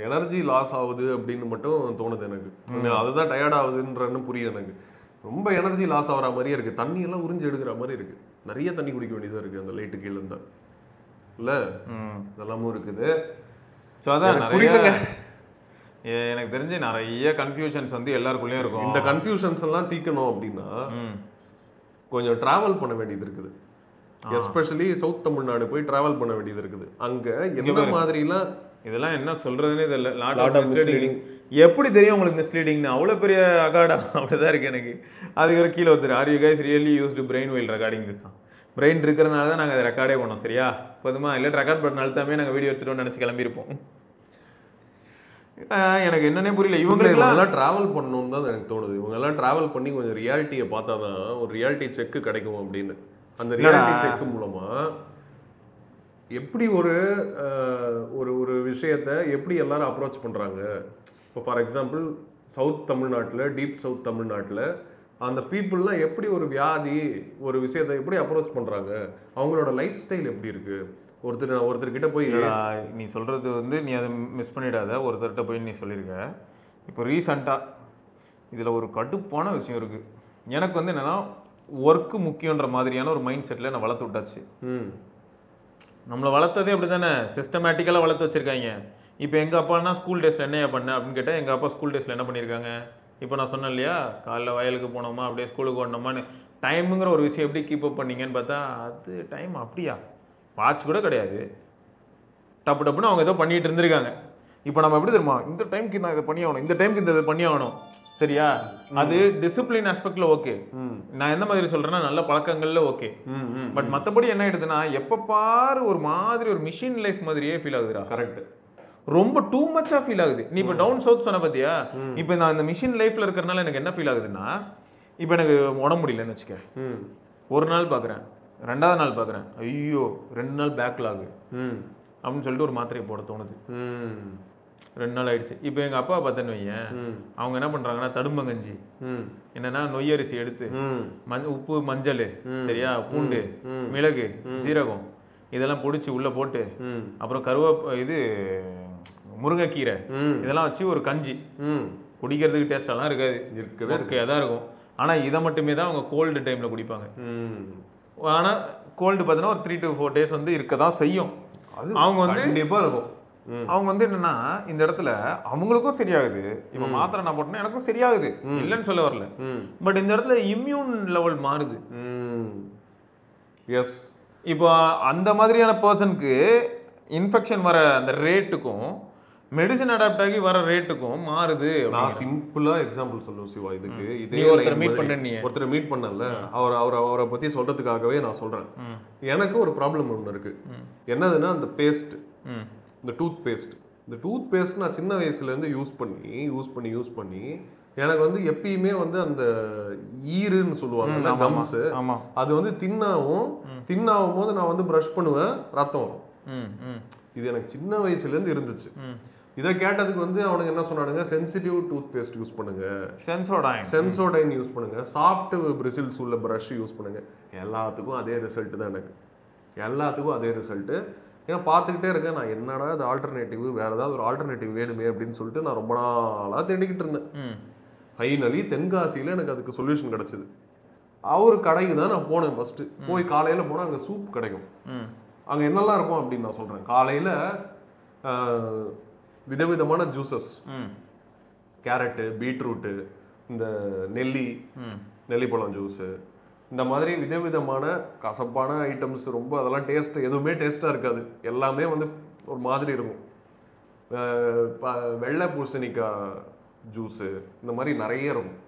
எனர்ஜி லாஸ் ஆகுது அப்படின்னு மட்டும் தோணுது எனக்கு. அதுதான் டயர்ட் ஆகுதுன்றன்னு புரியுது எனக்கு. ரொம்ப எனர்ஜி லாஸ் ஆகிற மாதிரியே இருக்குது, தண்ணியெல்லாம் உறிஞ்சு எடுக்கிற மாதிரி இருக்குது. நிறைய தண்ணி குடிக்க வேண்டியதாக இருக்குது அந்த லைட்டு கீழே இருந்தால் இல்லை, இதெல்லாமும் இருக்குது. ஸோ அதான் புரியுதுங்க. எனக்கு தெரிஞ்சு நிறைய கன்ஃபியூஷன்ஸ் வந்து எல்லாருக்குள்ளேயும் இருக்கும். இந்த கன்ஃபியூஷன்ஸ் எல்லாம் தீக்கணும் அப்படின்னா கொஞ்சம் டிராவல் பண்ண வேண்டியது இருக்குது. எஸ்பெஷலி சவுத் தமிழ்நாடு போய் டிராவல் பண்ண வேண்டியது இருக்குது. அங்க என்ன மாதிரிலாம் இதெல்லாம் என்ன சொல்றதுன்னே தெரியல. Lot of misleading. எப்படி தெரியும் உங்களுக்கு மிஸ்லீடிங்னு? அவ்வளோ பெரிய அகாடா அப்படிதான் இருக்கு எனக்கு. அதுக்கு கீழே ஒருத்தர், are you guys really used brain while recording this தான். பிரெயின் இருக்கிறனால தான் நாங்கள் அதை ரெக்கார்டே பண்ணோம். சரியா போதுமா? இல்லை ரெக்கார்ட் பண்ண அழுத்தாமே நாங்கள் வீடியோ எடுத்துட்டோம்னு நினச்சி கிளம்பியிருப்போம். எனக்கு என்னன்னே புரியல. இவங்களெல்லாம் டிராவல் பண்ணணும்னு தான் எனக்கு தோணுது. இவங்கெல்லாம் டிராவல் பண்ணி கொஞ்சம் ரியாலிட்டியை பார்த்தா தான் ஒரு ரியாலிட்டி செக்கு கிடைக்கும் அப்படின்னு. அந்த ரியாலிட்டி செக்கு மூலமா எப்படி ஒரு ஒரு விஷயத்தை எப்படி எல்லாரும் அப்ரோச் பண்ணுறாங்க. இப்போ ஃபார் எக்ஸாம்பிள் சவுத் தமிழ்நாட்டில், டீப் சவுத் தமிழ்நாட்டில் அந்த பீப்புளெலாம் எப்படி ஒரு வியாதி ஒரு விஷயத்தை எப்படி அப்ரோச் பண்ணுறாங்க, அவங்களோட லைஃப் ஸ்டைல் எப்படி இருக்குது. ஒருத்தர்கிட்ட போய் நீ சொல்கிறது வந்து நீ அதை மிஸ் பண்ணிடாத. ஒருத்தர்கிட்ட போய் நீ சொல்லியிருக்க. இப்போ ரீசண்டாக இதில் ஒரு கடுப்பான விஷயம் இருக்குது. எனக்கு வந்து என்னென்னா, ஒர்க்கு முக்கியன்ற மாதிரியான ஒரு மைண்ட் செட்டில் நான் வளர்த்து விட்டாச்சு. நம்மளை வளர்த்ததே அப்படி தானே, சிஸ்டமேட்டிக்கலாக வளர்த்து வச்சுருக்காங்க. இப்போ எங்கள் அப்பானா ஸ்கூல் டேஸில் என்னையா பண்ண அப்படின்னு கேட்டால், எங்கள் அப்பா ஸ்கூல் டேஸில் என்ன பண்ணியிருக்காங்க? இப்போ நான் சொன்னேன் இல்லையா, காலைல வயலுக்கு போனோமா, அப்படியே ஸ்கூலுக்கு ஓடணுமான்னு. டைமுங்கிற ஒரு விஷயம் எப்படி கீப் அப் பண்ணீங்கன்னு பார்த்தா, அது டைம் அப்படியா, வாட்ச் கூட கிடையாது. டப்பு டப்புன்னு அவங்க ஏதோ பண்ணிட்டு இருந்திருக்காங்க. இப்போ நம்ம எப்படி தெரியுமா, இந்த டைமுக்கு நான் இதை பண்ணி ஆகணும், இந்த டைமுக்கு இந்த இதை பண்ணி ஆகணும். சரியா? அது டிசிப்ளின் ஆஸ்பெக்ட்ல ஓகே. நான் எந்த மாதிரி சொல்றேன்னா, நல்ல பழக்கங்கள்ல ஓகே. பட் மற்றபடி என்ன ஆயிடுதுன்னா, எப்போ பாரு ஒரு மாதிரி ஒரு மிஷின் லைஃப் மாதிரியே ஃபீல் ஆகுதுடா. கரெக்ட். ரொம்ப டூ மச்சா ஃபீல் ஆகுது. நீ இப்போ டவுன் சவுத் சொன்ன பார்த்தியா, இப்போ நான் இந்த மிஷின் லைஃப்ல இருக்கிறனால எனக்கு என்ன ஃபீல் ஆகுதுன்னா, இப்போ எனக்கு உடம்பு முடியலன்னு வச்சுக்க, ஒரு நாள் பார்க்குறேன், ரெண்டாவது நாள் பார்க்குறேன், ஐயோ 2 நாள் பேக்லாகு அப்படின்னு சொல்லிட்டு ஒரு மாத்திரையை போட தோணுது. 2 நாள் ஆயிடுச்சு. இப்போ எங்கள் அப்பா பார்த்தேன்னு வையேன், அவங்க என்ன பண்ணுறாங்கன்னா, தடும்பங்கஞ்சி என்னன்னா நொய்யரிசி எடுத்து உப்பு, மஞ்சள், சரியா, பூண்டு, மிளகு, சீரகம் இதெல்லாம் பொடிச்சு உள்ளே போட்டு, அப்புறம் இது முருங்கைக்கீரை இதெல்லாம் வச்சு ஒரு கஞ்சி குடிக்கிறதுக்கு டேஸ்டெல்லாம் இருக்கவே தான் இருக்கும். ஆனால் இதை மட்டுமே தான் அவங்க கோல்டு டைமில் குடிப்பாங்க. ஆனால் கோல்டு பார்த்தீங்கன்னா ஒரு 3 to 4 days வந்து இருக்க தான் செய்யும். அவங்க வந்து கண்டிப்பாக இருக்கும். அவங்க வந்து என்னன்னா, இந்த இடத்துல அவங்களுக்கும் சரியாகுது. இப்போ மாத்திரை நான் போட்டேன்னா எனக்கும் சரியாகுது, இல்லைன்னு சொல்ல வரல. பட் இந்த இடத்துல இம்யூன் லெவல் மாறுது. எஸ். இப்போ அந்த மாதிரியான பர்சனுக்கு இன்ஃபெக்ஷன் வர அந்த ரேட்டுக்கும் மெடிசன் அடாப்ட் ஆகி வர ரேட்டுக்கும் மாறுது. நான் சிம்பிளா எக்ஸாம்பிள் சொல்லுவேன் சிவா இதுக்கு. இதே ஒருத்தர் மீட் பண்ணல, அவரை பத்தி சொல்றதுக்காகவே நான் சொல்றேன். எனக்கு ஒரு ப்ராப்ளம் ஒன்று இருக்கு. என்னதுன்னா, அந்த பேஸ்ட், இந்த டூத் பேஸ்ட். இந்த டூத் பேஸ்ட் நான் சின்ன வயசுல இருந்து யூஸ் பண்ணி எனக்கு வந்து எப்பயுமே வந்து அந்த ஈருன்னு சொல்லுவாங்க, கம்ஸ், அது வந்து தின்னாகும் போது நான் வந்து ப்ரஷ் பண்ணுவேன், ரத்தம் வரும். இது எனக்கு சின்ன வயசுல இருந்து இருந்துச்சு. இதை கேட்டதுக்கு வந்து அவனுக்கு என்ன சொன்னானுங்க, சென்சிட்டிவ் டூத் பேஸ்ட் யூஸ் பண்ணுங்க, சென்சோடைன் யூஸ் பண்ணுங்க, சாஃப்ட் பிரிசில்ஸ் உள்ள ப்ரஷ் யூஸ் பண்ணுங்க. எல்லாத்துக்கும் அதே ரிசல்ட் தான் எனக்கு, எல்லாத்துக்கும் அதே ரிசல்ட்டு. ஏன்னா பார்த்துக்கிட்டே இருக்கேன், நான் என்னடா அது ஆல்டர்னேட்டிவ், வேறு ஏதாவது ஒரு ஆல்டர்னேட்டிவ் வேணுமே அப்படின்னு சொல்லிட்டு நான் ரொம்ப நாளாக தேடிக்கிட்டு இருந்தேன். ஃபைனலி தென்காசியில் எனக்கு அதுக்கு சொல்யூஷன் கிடச்சிது. அவர் கடைக்கு தான் நான் போனேன் ஃபஸ்ட்டு. போய் காலையில் போனால் அங்கே சூப் கிடைக்கும். அங்கே என்னெல்லாம் இருக்கும் அப்படின்னு நான் சொல்கிறேன். காலையில் விதவிதமான ஜூசஸ், கேரட்டு, பீட்ரூட்டு, இந்த நெல்லிப்பழம் ஜூஸு, இந்த மாதிரி விதவிதமான கசப்பான ஐட்டம்ஸ், ரொம்ப அதெல்லாம் டேஸ்ட் எதுவுமே டேஸ்ட்டாக இருக்காது, எல்லாமே வந்து ஒரு மாதிரி இருக்கும். வெள்ளை பூசணிக்காய் ஜூஸு, இந்த மாதிரி நிறைய இருக்கும்.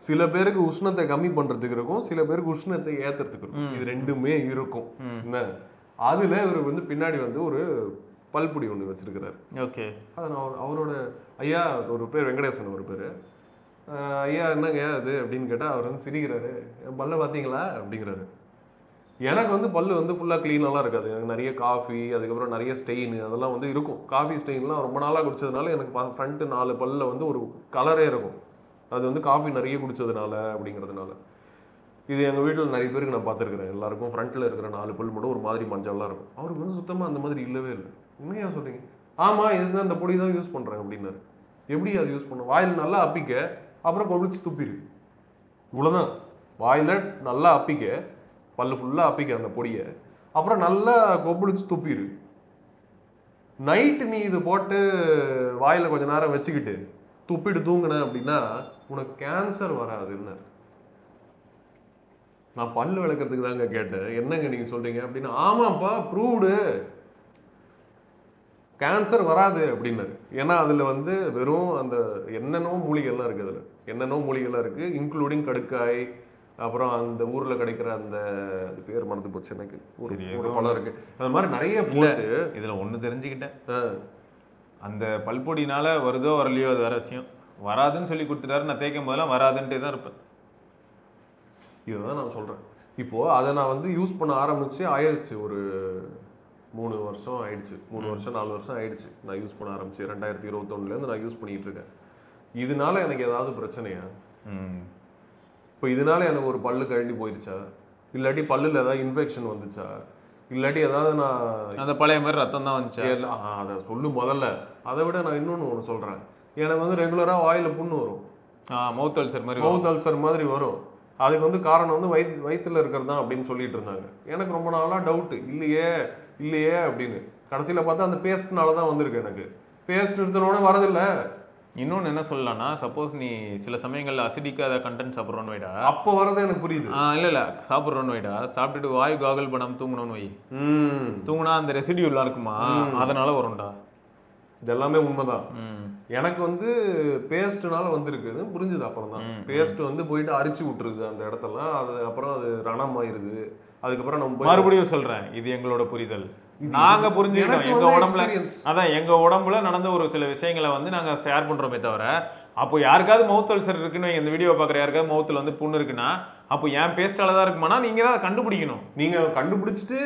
சில பேருக்கு உஷ்ணத்தை கம்மி பண்றதுக்கு இருக்கும், சில பேருக்கு உஷ்ணத்தை ஏத்துறதுக்கு இருக்கும். இது ரெண்டுமே இருக்கும். என்ன அதுல இவர் வந்து பின்னாடி வந்து ஒரு பல்புடி ஒண்ணு வச்சிருக்கிறாரு. ஓகே. அதை நான் அவரோட ஐயா, ஒரு பேர் வெங்கடேசன் ஒரு பேர். ஐயா என்னங்க அது அப்படின்னு கேட்டா அவர் வந்து சிரிக்கிறாரு. பல்ல பாத்தீங்களா அப்படிங்கிறாரு. எனக்கு வந்து பல்லு வந்து ஃபுல்லாக க்ளீனாலாம் இருக்காது. எனக்கு நிறைய காஃபி, அதுக்கப்புறம் நிறைய ஸ்டெயின் அதெல்லாம் வந்து இருக்கும். காஃபி ஸ்டெயின்லாம் ரொம்ப நாளாக குடிச்சதுனால எனக்கு ஃப்ரண்ட்டு 4 பல்லில் வந்து ஒரு கலரே இருக்கும். அது வந்து காஃபி நிறைய குடிச்சதுனால அப்படிங்கிறதுனால. இது எங்கள் வீட்டில் நிறைய பேருக்கு நான் பார்த்துருக்குறேன். எல்லாருக்கும் ஃப்ரண்ட்டில் இருக்கிற 4 பல் மட்டும் ஒரு மாதிரி மஞ்சள்லாம் இருக்கும். அவருக்கு வந்து சுத்தமாக அந்த மாதிரி இல்லவே இல்லை. என்னையா சொல்கிறீங்க? ஆமாம், இதுதான் இந்த பொடி தான் யூஸ் பண்ணுறேன் அப்படின்னாரு. எப்படி அது யூஸ் பண்ண? வாயில் நல்லா அப்பிக்க, அப்புறம் கொபிளிச்சு துப்பிடு. இவ்வளோதான். வாயில் நல்லா அப்பிக்க, பல்லு ஃபுல்லாக அப்பிக்க அந்த பொடியை, அப்புறம் நல்லா கொப்பளிச்சு துப்பிடு. நைட்டு நீ இது போட்டு வாயில் கொஞ்ச நேரம் வச்சுக்கிட்டு துப்பிட்டு தூங்கின அப்படின்னா உனக்கு கேன்சர் வராதுன்னு. நான் பல்லு விளக்கிறதுக்கு தாங்க கேட்டேன், என்னங்க நீங்க சொல்றீங்க அப்படின்னு. ஆமாப்பா, ப்ரூவ்டு கேன்சர் வராது அப்படின்னாரு. ஏன்னா அதுல வந்து வெறும் அந்த என்னென்னோ மூலிகைலாம் இருக்கு. அதுல என்னென்னோ மூலிகைலாம் இருக்கு, இன்க்ளூடிங் கடுக்காய், அப்புறம் அந்த ஊர்ல கிடைக்கிற அந்த பேர் மறந்து போச்சு எனக்கு, ஒரு பழம் இருக்கு. அந்த மாதிரி நிறைய போட்டு இதுல ஒண்ணு தெரிஞ்சுக்கிட்டேன். அந்த பல்பொடினால வருதோ வரலையோ அது வேற விஷயம். வராதுன்னு சொல்லி கொடுத்துட்டாரு, நான் தேய்க்கும் போதெல்லாம் வராதுன்ட்டே தான் இருப்பேன். இதுதான் நான் சொல்றேன். இப்போ அதை நான் வந்து யூஸ் பண்ண ஆரம்பிச்சு ஆயிடுச்சு, ஒரு 3 வருஷம் ஆயிடுச்சு. 3 வருஷம் 4 வருஷம் ஆயிடுச்சு நான் யூஸ் பண்ண ஆரம்பிச்சு. 2021 நான் யூஸ் பண்ணிட்டு இருக்கேன். இதனால எனக்கு ஏதாவது பிரச்சனையா? இப்போ இதனால எனக்கு ஒரு பல்லு கழண்டி போயிடுச்சா, இல்லாட்டி பல்லுல ஏதாவது இன்ஃபெக்ஷன் வந்துச்சா, இல்லாட்டி ஏதாவது நான் அந்த பழைய மாதிரி ரத்தம் தான் வந்துச்சு? அதை சொல்லு முதல்ல. அதை விட நான் இன்னொன்று ஒன்று சொல்றேன். எனக்கு வந்து ரெகுலராக வாயில புண்ணு வரும். மவுத் அல்சர் மாதிரி, மவுத் அல்சர் மாதிரி வரும். அதுக்கு வந்து காரணம் வந்து வயிற்றுல இருக்கிறது தான் அப்படின்னு சொல்லிட்டு இருந்தாங்க. எனக்கு ரொம்ப நாளாக டவுட்டு, இல்லையே அப்படின்னு. கடைசியில் பார்த்தா அந்த பேஸ்ட்னால தான் வந்திருக்கு. எனக்கு பேஸ்ட் எடுத்தனோட வரதில்லை. இன்னொன்று என்ன சொல்லலாம்னா, சப்போஸ் நீ சில சமயங்களில் அசிடிக்காத கண்டென்ட் சாப்பிட்றோன்னு வைடா, அப்போ வரது எனக்கு புரியுது. இல்லை சாப்பிட்றோன்னு வைடா, சாப்பிட்டுட்டு வாயு காகல் பண்ணாமல் தூங்கணும்னு வை, தூங்கினா அந்த ரெசிடியூலாம் இருக்குமா, அதனால வரும்டா. இதெல்லாமே உண்மைதான். எனக்கு வந்து பேஸ்ட்னால வந்திருக்குன்னு புரிஞ்சுது. அப்புறம் தான் பேஸ்ட் வந்து போயிட்டு அரிச்சு விட்டுருது அந்த இடத்தெல்லாம். அது அப்புறம் அது ரணம் ஆயிருது. அதுக்கப்புறம் நம்ம மறுபடியும் சொல்றேன், இது எங்களோட புரிதல். நாங்க புரிஞ்சுக்கிட்டோம். எங்க உடம்புல எங்க உடம்புல நடந்த ஒரு சில விஷயங்களை வந்து நாங்க ஷேர் பண்றோமே தவிர, அப்போ யாருக்காவது மவுத் அல்சர் இருக்குன்னு இந்த வீடியோ பாக்குற யாருக்காவது மவுத்துல வந்து புண்ணு இருக்குன்னா, அப்போ என் பேஸ்டால தான் இருக்குமானா நீங்க தான் அதை கண்டுபிடிக்கணும். நீங்க கண்டுபிடிச்சிட்டு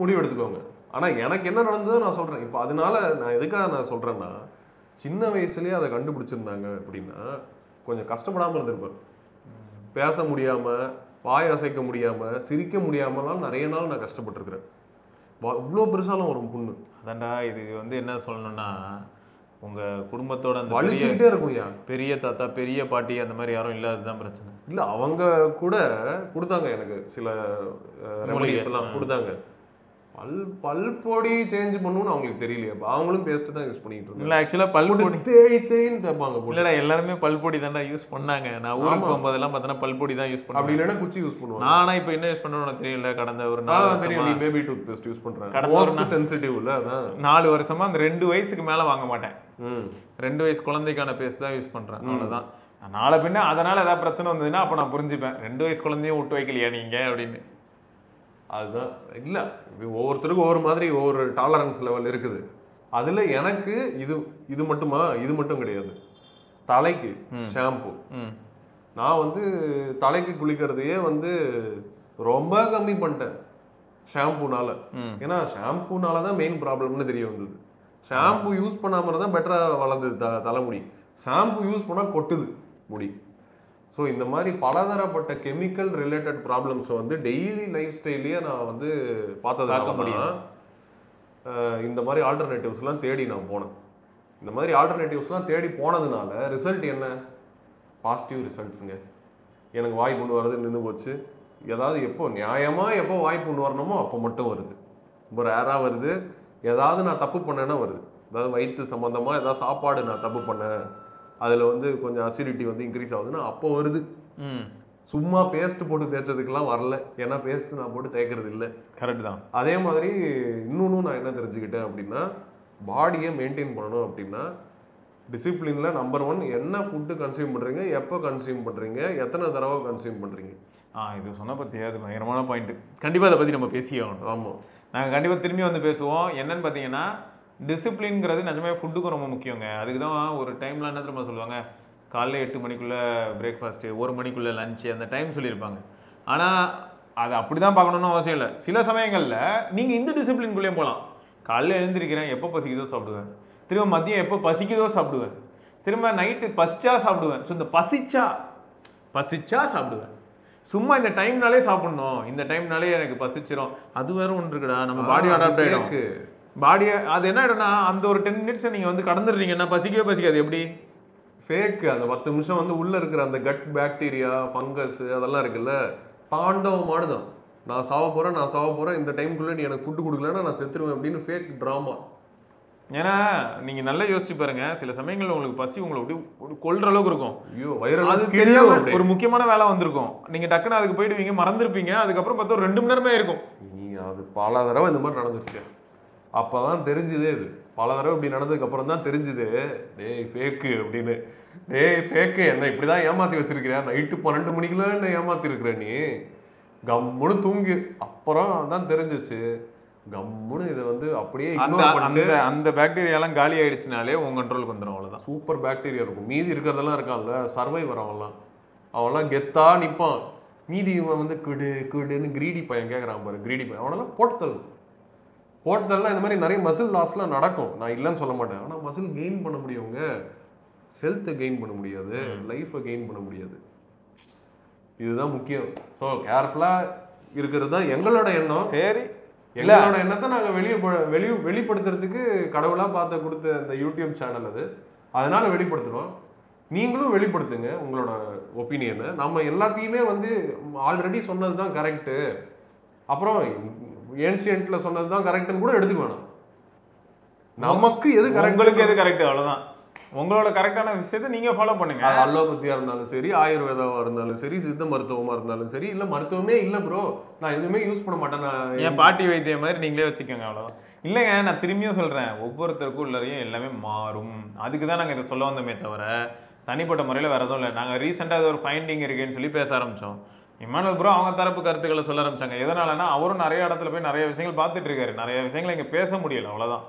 முடிவு எடுத்துக்கோங்க. ஆனா எனக்கு என்ன நடந்ததோ நான் சொல்றேன். இப்போ அதனால நான் எதுக்காக நான் சொல்றேன்னா, சின்ன வயசுலயே அதை கண்டுபிடிச்சிருந்தாங்க அப்படின்னா கொஞ்சம் கஷ்டப்படாம இருந்திருப்பேன். பேச முடியாம, வாய் அசைக்க முடியாம, சிரிக்க முடியாமலாம் நிறைய நாள் நான் கஷ்டப்பட்டிருக்கிறேன். இவ்வளோ பெருசாலும் வரும் புண்ணு. அதான்டா, இது வந்து என்ன சொல்லணும்னா, உங்க குடும்பத்தோட அந்த வலிச்சுக்கிட்டே இருக்கும். பெரிய தாத்தா பெரிய பாட்டி அந்த மாதிரி யாரும் இல்லாததுதான் பிரச்சனை. இல்ல, அவங்க கூட கொடுத்தாங்க எனக்கு சில ரெமடிஸ் எல்லாம் கொடுத்தாங்க. பல்பொடி சேஞ்ச் பண்ணணும்னு அவங்களுக்கு தெரியலையே. அவங்களும் பேஸ்ட் தான் யூஸ் பண்ணிட்டு இருந்தாங்க. இல்ல, ஆக்சுவலா பல்பொடி தேய்ன்னு தேய்ப்பாங்க. இல்லடா, எல்லாருமே பல்பொடி தான்டா யூஸ் பண்ணாங்க. நான் ஊருக்கு போகும்போதெல்லாம் பார்த்தா பல்பொடி தான் யூஸ் பண்ணுவேன். அப்படி இல்லைன்னா குச்சி யூஸ் பண்ணுவாங்க. நானா இப்போ என்ன யூஸ் பண்ணணும்னு தெரியல. கடந்த ஒரு 4 வருஷமா நீ பேபி டூத் பேஸ்ட் யூஸ் பண்றேன். மோஸ்ட் சென்சிட்டிவ் இல்ல, அதான் 4 வருஷமா அந்த 2 வயசுக்கு மேல வாங்க மாட்டேன். 2 வயசு குழந்தைக்கான பேஸ்ட் தான் யூஸ் பண்றேன். அவ்வளவுதான். நாளை பின்ன அதனால ஏதாவது பிரச்சனை வந்ததுன்னா அப்ப நான் புரிஞ்சுப்பேன், 2 வயசு குழந்தையும் விட்டு வைக்கலையா நீங்க அப்படின்னு. அதுதான். இல்லை, ஒவ்வொருத்தருக்கும் ஒவ்வொரு மாதிரி ஒவ்வொரு டாலரன்ஸ் லெவல் இருக்குது. அதில் எனக்கு இது மட்டும் கிடையாது. தலைக்கு ஷாம்பு, நான் வந்து தலைக்கு குளிக்கிறதையே வந்து ரொம்ப கம்மி பண்ணிட்டேன் ஷாம்புனால. ஏன்னா ஷாம்புனால தான் மெயின் ப்ராப்ளம்னு தெரிய வந்தது. ஷாம்பு யூஸ் பண்ணாமல் இருந்தால் பெட்டராக வளர்ந்தது தலைமுடி. ஷாம்பு யூஸ் பண்ணால் கொட்டுது முடி. ஸோ இந்த மாதிரி பலதரப்பட்ட கெமிக்கல் ரிலேட்டட் ப்ராப்ளம்ஸை வந்து டெய்லி லைஃப் ஸ்டைல்லையே நான் வந்து பார்த்ததுனால இந்த மாதிரி ஆல்டர்னேட்டிவ்ஸ்லாம் தேடி நான் போனேன். இந்த மாதிரி ஆல்டர்னேட்டிவ்ஸ்லாம் தேடி போனதுனால ரிசல்ட் என்ன? பாசிட்டிவ் ரிசல்ட்ஸுங்க. எனக்கு வாய் புண்ணு வர்றது நின்று போச்சு. ஏதாவது எப்போ வாய் புண்ணு வரணுமோ அப்போ மட்டும் வருது. ரொம்ப ரேராக வருது. ஏதாவது நான் தப்பு பண்ணேன்னா வருது. அதாவது வயிற்று சம்மந்தமாக ஏதாவது சாப்பாடு நான் தப்பு பண்ணேன், அதில் வந்து கொஞ்சம் அசிடிட்டி வந்து இன்க்ரீஸ் ஆகுதுன்னா அப்போ வருது. சும்மா பேஸ்ட் போட்டு தேய்ச்சதுக்கெல்லாம் வரல. ஏன்னா பேஸ்ட் நான் போட்டு தேய்க்கிறது இல்லை. கரெக்ட் தான். அதே மாதிரி இன்னொன்னும் நான் என்ன தெரிஞ்சுக்கிட்டேன் அப்படின்னா, பாடியை மெயின்டைன் பண்ணணும் அப்படின்னா டிசிப்ளினில் நம்பர் 1 என்ன ஃபுட்டு கன்சியூம் பண்ணுறீங்க, எப்போ கன்சியூம் பண்ணுறீங்க, எத்தனை தடவை கன்சியூம் பண்ணுறீங்க. இது சொன்ன பற்றி அது பயங்கரமான பாயிண்ட். கண்டிப்பாக அதை பற்றி நம்ம பேசியே ஆகணும். ஆமாம், நாங்கள் கண்டிப்பாக திரும்பி வந்து பேசுவோம். என்னன்னு பார்த்தீங்கன்னா டிசிப்ளின்ங்கிறது நிஜமே ஃபுட்டுக்கும் ரொம்ப முக்கியங்க. அதுக்கு தான் ஒரு டைமில் என்ன திரும்ப சொல்லுவாங்க, காலைல 8 மணிக்குள்ளே பிரேக்ஃபாஸ்ட்டு, 1 மணிக்குள்ளே லஞ்சு, அந்த டைம் சொல்லியிருப்பாங்க. ஆனால் அது அப்படி தான் பார்க்கணுன்னு அவசியம் இல்லை. சில சமயங்களில் நீங்கள் இந்த டிசிப்ளின்குள்ளேயும் போகலாம். காலையில் எழுந்திருக்கிறேன், எப்போ பசிக்குதோ சாப்பிடுவேன், திரும்ப மதியம் எப்போ பசிக்குதோ சாப்பிடுவேன், திரும்ப நைட்டு பசிச்சா சாப்பிடுவேன். ஸோ இந்த பசிச்சா சாப்பிடுவேன். சும்மா இந்த டைம்னாலே சாப்பிடணும், இந்த டைம்னாலே எனக்கு பசிச்சிடும், அது வேற ஒன்று இருக்குடா. நம்ம பாடி அடாப்ட் ஆகிடும். பாடியை அது என்ன ஆகிடும்னா அந்த ஒரு 10 மினிட்ஸை நீங்கள் வந்து கடந்துடுறீங்கன்னா பசிக்கவே பசிக்காது. எப்படி ஃபேக்கு அந்த 10 நிமிஷம் வந்து உள்ளே இருக்கிற அந்த கட் பாக்டீரியா, ஃபங்கஸ் அதெல்லாம் இருக்குல்ல, தாண்டவமானதான். நான் சாவ போகிறேன், இந்த டைமுக்குள்ளே நீ எனக்கு ஃபுட்டு கொடுக்கலன்னா நான் செத்துருவேன் அப்படின்னு ஃபேக் ட்ராமா. ஏன்னா நீங்கள் நல்லா யோசிச்சு பாருங்க, சில சமயங்களில் உங்களுக்கு பசி உங்களை அப்படி கொள்ற அளவுக்கு இருக்கும். ஐயோ வயிறு அது தெரியாம ஒரு முக்கியமான வேலை வந்திருக்கும், நீங்கள் டக்குன்னு அதுக்கு போயிடுவீங்க, மறந்துருப்பீங்க. அதுக்கப்புறம் பார்த்தா ஒரு 2 மணி நேரமே இருக்கும். அது பல தடவை இந்த மாதிரி நடந்துருச்சு. அப்போ தான் தெரிஞ்சுதே. இது பல தடவை இப்படி நடந்ததுக்கப்புறம் தான் தெரிஞ்சுது, டேய் ஃபேக்கு அப்படின்னு. டேய் ஃபேக்கு, என்ன இப்படி தான் ஏமாற்றி வச்சிருக்கிறியா, நைட்டு 12 மணிக்கெல்லாம் என்ன ஏமாற்றி இருக்கிற நீ, கம்முன்னு தூங்கி. அப்புறம் தான் தெரிஞ்சிச்சு கம்முன்னு இதை வந்து அப்படியே அந்த பாக்டீரியாலாம் காலி ஆயிடுச்சுனாலே உங்க கண்ட்ரோலுக்கு வந்துடும். அவ்வளோதான். சூப்பர் பாக்டீரியா இருக்கும். மீதி இருக்கிறதெல்லாம் இருக்கான்ல சர்வைவர், அவன்லாம் கெத்தா நிற்பான். மீதி இவன் வந்து குடுன்னு கிரீடி பையன் கேட்குறான் பாரு, கிரீடி பையன் அவனெல்லாம் போட்டதெல்லாம் இந்த மாதிரி நிறைய மசில் லாஸ்லாம் நடக்கும். நான் இல்லைன்னு சொல்ல மாட்டேன். ஆனால் மசில் கெயின் பண்ண முடியுங்க, ஹெல்த்தை கெயின் பண்ண முடியாது, லைஃப்பை கெயின் பண்ண முடியாது. இதுதான் முக்கியம். ஸோ கேர்ஃபுல்லாக இருக்கிறது தான் எங்களோட எண்ணம். சரி, எங்களோட எண்ணத்தை நாங்கள் வெளிப்படுத்துறதுக்கு கடவுளாக பார்த்து கொடுத்த அந்த யூடியூப் சேனல் அது, அதனால வெளிப்படுத்துகிறோம். நீங்களும் வெளிப்படுத்துங்க உங்களோட ஒப்பீனியனை. நம்ம எல்லாத்தையுமே வந்து ஆல்ரெடி சொன்னது தான் கரெக்டு, அப்புறம் ஏன்ஷியன்ட்ல சொன்னது தான் கரெக்ட்னு கூட எடுத்துக்க வேணாம். நமக்கு எது கரெக்ட், உங்களுக்கு எது கரெக்ட், அவ்வளோதான். உங்களோட கரெக்டான விஷயத்தை நீங்க ஃபாலோ பண்ணுங்க. அது அலோபதியா இருந்தாலும் சரி, ஆயுர்வேதாவா இருந்தாலும் சரி, சித்த மருத்துவமா இருந்தாலும் சரி, இல்ல மருத்துவமே இல்ல ப்ரோ நான் எதுவுமே யூஸ் பண்ண மாட்டேன், நான் என் பாட்டி வைத்தியம் மாதிரி நீங்களே வச்சுக்கோங்க, அவ்வளோதான். இல்லைங்க, நான் திரும்பியும் சொல்றேன், ஒவ்வொருத்தருக்கும் உள்ளரையும் எல்லாமே மாறும். அதுக்கு தான் நாங்கள் இதை சொல்ல வந்தோமே தவிர தனிப்பட்ட முறையில் வேற எதுவும் இல்லை. நாங்கள் ரீசெண்டாக ஒரு ஃபைண்டிங் இருக்குன்னு சொல்லி பேச ஆரம்பித்தோம். இமானுவல் ப்ரோ அவங்க தரப்பு கருத்துக்களை சொல்ல ஆரம்பிச்சாங்க. எதனாலனா அவரும் நிறைய இடத்துல போய் நிறைய விஷயங்கள் பார்த்துட்டு இருக்காரு, நிறைய விஷயங்களை இங்கே பேச முடியல, அவ்வளோதான்.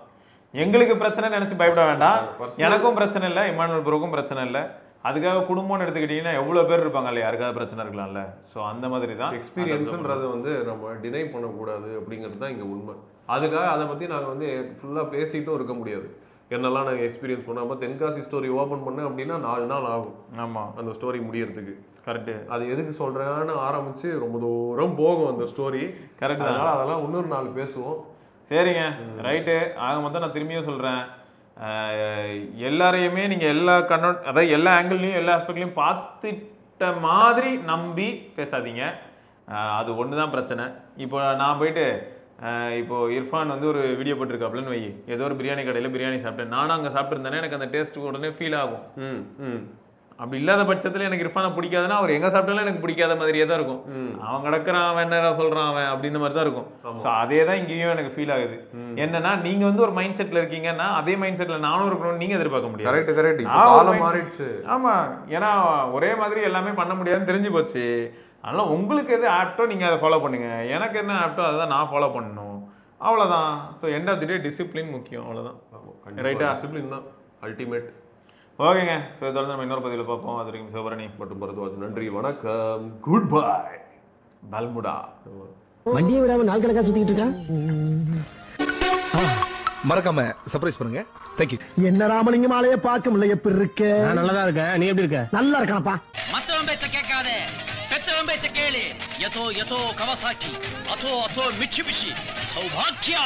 எங்களுக்கு பிரச்சனை நினைச்சு பயப்பட வேண்டாம். எனக்கும் பிரச்சனை இல்லை, இமானுவல் ப்ரோக்கும் பிரச்சனை இல்லை. அதுக்காக குடும்பம்னு எடுத்துக்கிட்டீங்கன்னா எவ்வளோ பேர் இருப்பாங்கல்ல, யாருக்காவது பிரச்சனை இருக்கலாம்ல. ஸோ அந்த மாதிரி தான் எக்ஸ்பீரியன்ஸுன்றதை வந்து நம்ம டினை பண்ணக்கூடாது அப்படிங்கிறது தான் இங்கே உண்மை. அதுக்காக அதை பற்றி நாங்கள் வந்து ஃபுல்லாக பேசிட்டும் இருக்க முடியாது. என்னெல்லாம் நாங்கள் எக்ஸ்பீரியன்ஸ் பண்ணாமல் தென்காசி ஸ்டோரி ஓப்பன் பண்ணேன் அப்படின்னா 4 நாள் ஆகும். ஆமாம், அந்த ஸ்டோரி முடியறதுக்கு. கரெக்டு. அது எதுக்கு சொல்கிறேன்னு ஆரம்பித்து ரொம்ப தூரம் போகும் அந்த ஸ்டோரி. கரெக்ட். அதனால் அதெல்லாம் இன்னொரு நாள் பேசுவோம். சரிங்க, ரைட்டு. ஆக மொத்தம் நான் திரும்பியும் சொல்கிறேன், எல்லாரையுமே நீங்கள் எல்லா அதாவது எல்லா ஆங்கிள்லையும் எல்லா ஆஸ்பெக்ட்லையும் பார்த்துட்ட மாதிரி நம்பி பேசாதீங்க. அது ஒன்று தான் பிரச்சனை. இப்போ நான் போயிட்டு இப்போ இர்ஃபான் வந்து ஒரு வீடியோ போட்டிருக்காப்லன்னு வை, ஏதோ ஒரு பிரியாணி கடையில் பிரியாணி சாப்பிட்டேன், நானும் அங்கே சாப்பிட்டுருந்தேனே, எனக்கு அந்த டேஸ்ட் உடனே ஃபீல் ஆகும். அப்படி இல்லாத பட்சத்தில் எனக்கு இர்ஃபானை பிடிக்காதுன்னா அவர் எங்கே சாப்பிட்டாலும் எனக்கு பிடிக்காத மாதிரியே தான் இருக்கும். அவன் கிடக்குறான், அவன் என்ன சொல்கிறான் அவன் அப்படின்ற மாதிரி தான் இருக்கும். ஸோ அதே தான் இங்கேயும் எனக்கு ஃபீல் ஆகுது. என்னன்னா நீங்கள் வந்து ஒரு மைண்ட் செட்டில் இருக்கீங்கன்னா அதே மைண்ட் செட்டில் நானும் இருக்கணும்னு நீங்கள் எதிர்பார்க்க முடியாது. Correct correct. ஆமாம், ஏன்னா ஒரே மாதிரி எல்லாமே பண்ண முடியாதுன்னு தெரிஞ்சு போச்சு. அதனால் உங்களுக்கு எது ஆப்டோ நீங்கள் அதை ஃபாலோ பண்ணுங்கள், எனக்கு என்ன ஆப்டோ அதை தான் நான் ஃபாலோ பண்ணணும், அவ்வளோதான். So end of the day discipline முக்கியம், அவ்வளோதான். ரைட்டா? டிசிப்ளின் தான் அல்டிமேட். ஓகேங்க, ஸோ தொடர்ந்து நம்ம இன்னொரு பதிவில் பார்ப்போம். அது வரைக்கும் சிவபரணி மற்றும் பரத்வாஜ், நன்றி, வணக்கம், குட் பை. பல்முடா வண்டியை விடாம நாள் கணக்கா சுத்திட்டு இருக்கா. மறக்காம சர்ப்ரைஸ் பண்ணுங்க. Thank you. என்ன ராமலிங்கம் ஆளைய பார்க்க முடியல, எப்படி இருக்க? நான் நல்லா இருக்கேன், நீ எப்படி இருக்க? நல்லா இருக்கானப்பா. மத்தவன் பேச்ச கேட்காதே, பெத்தவன் பேச்ச கேளு. யதோ யதோ கவசாக்கி, அதோ அதோ மிட்சுபிஷி, சௌபாக்கியா.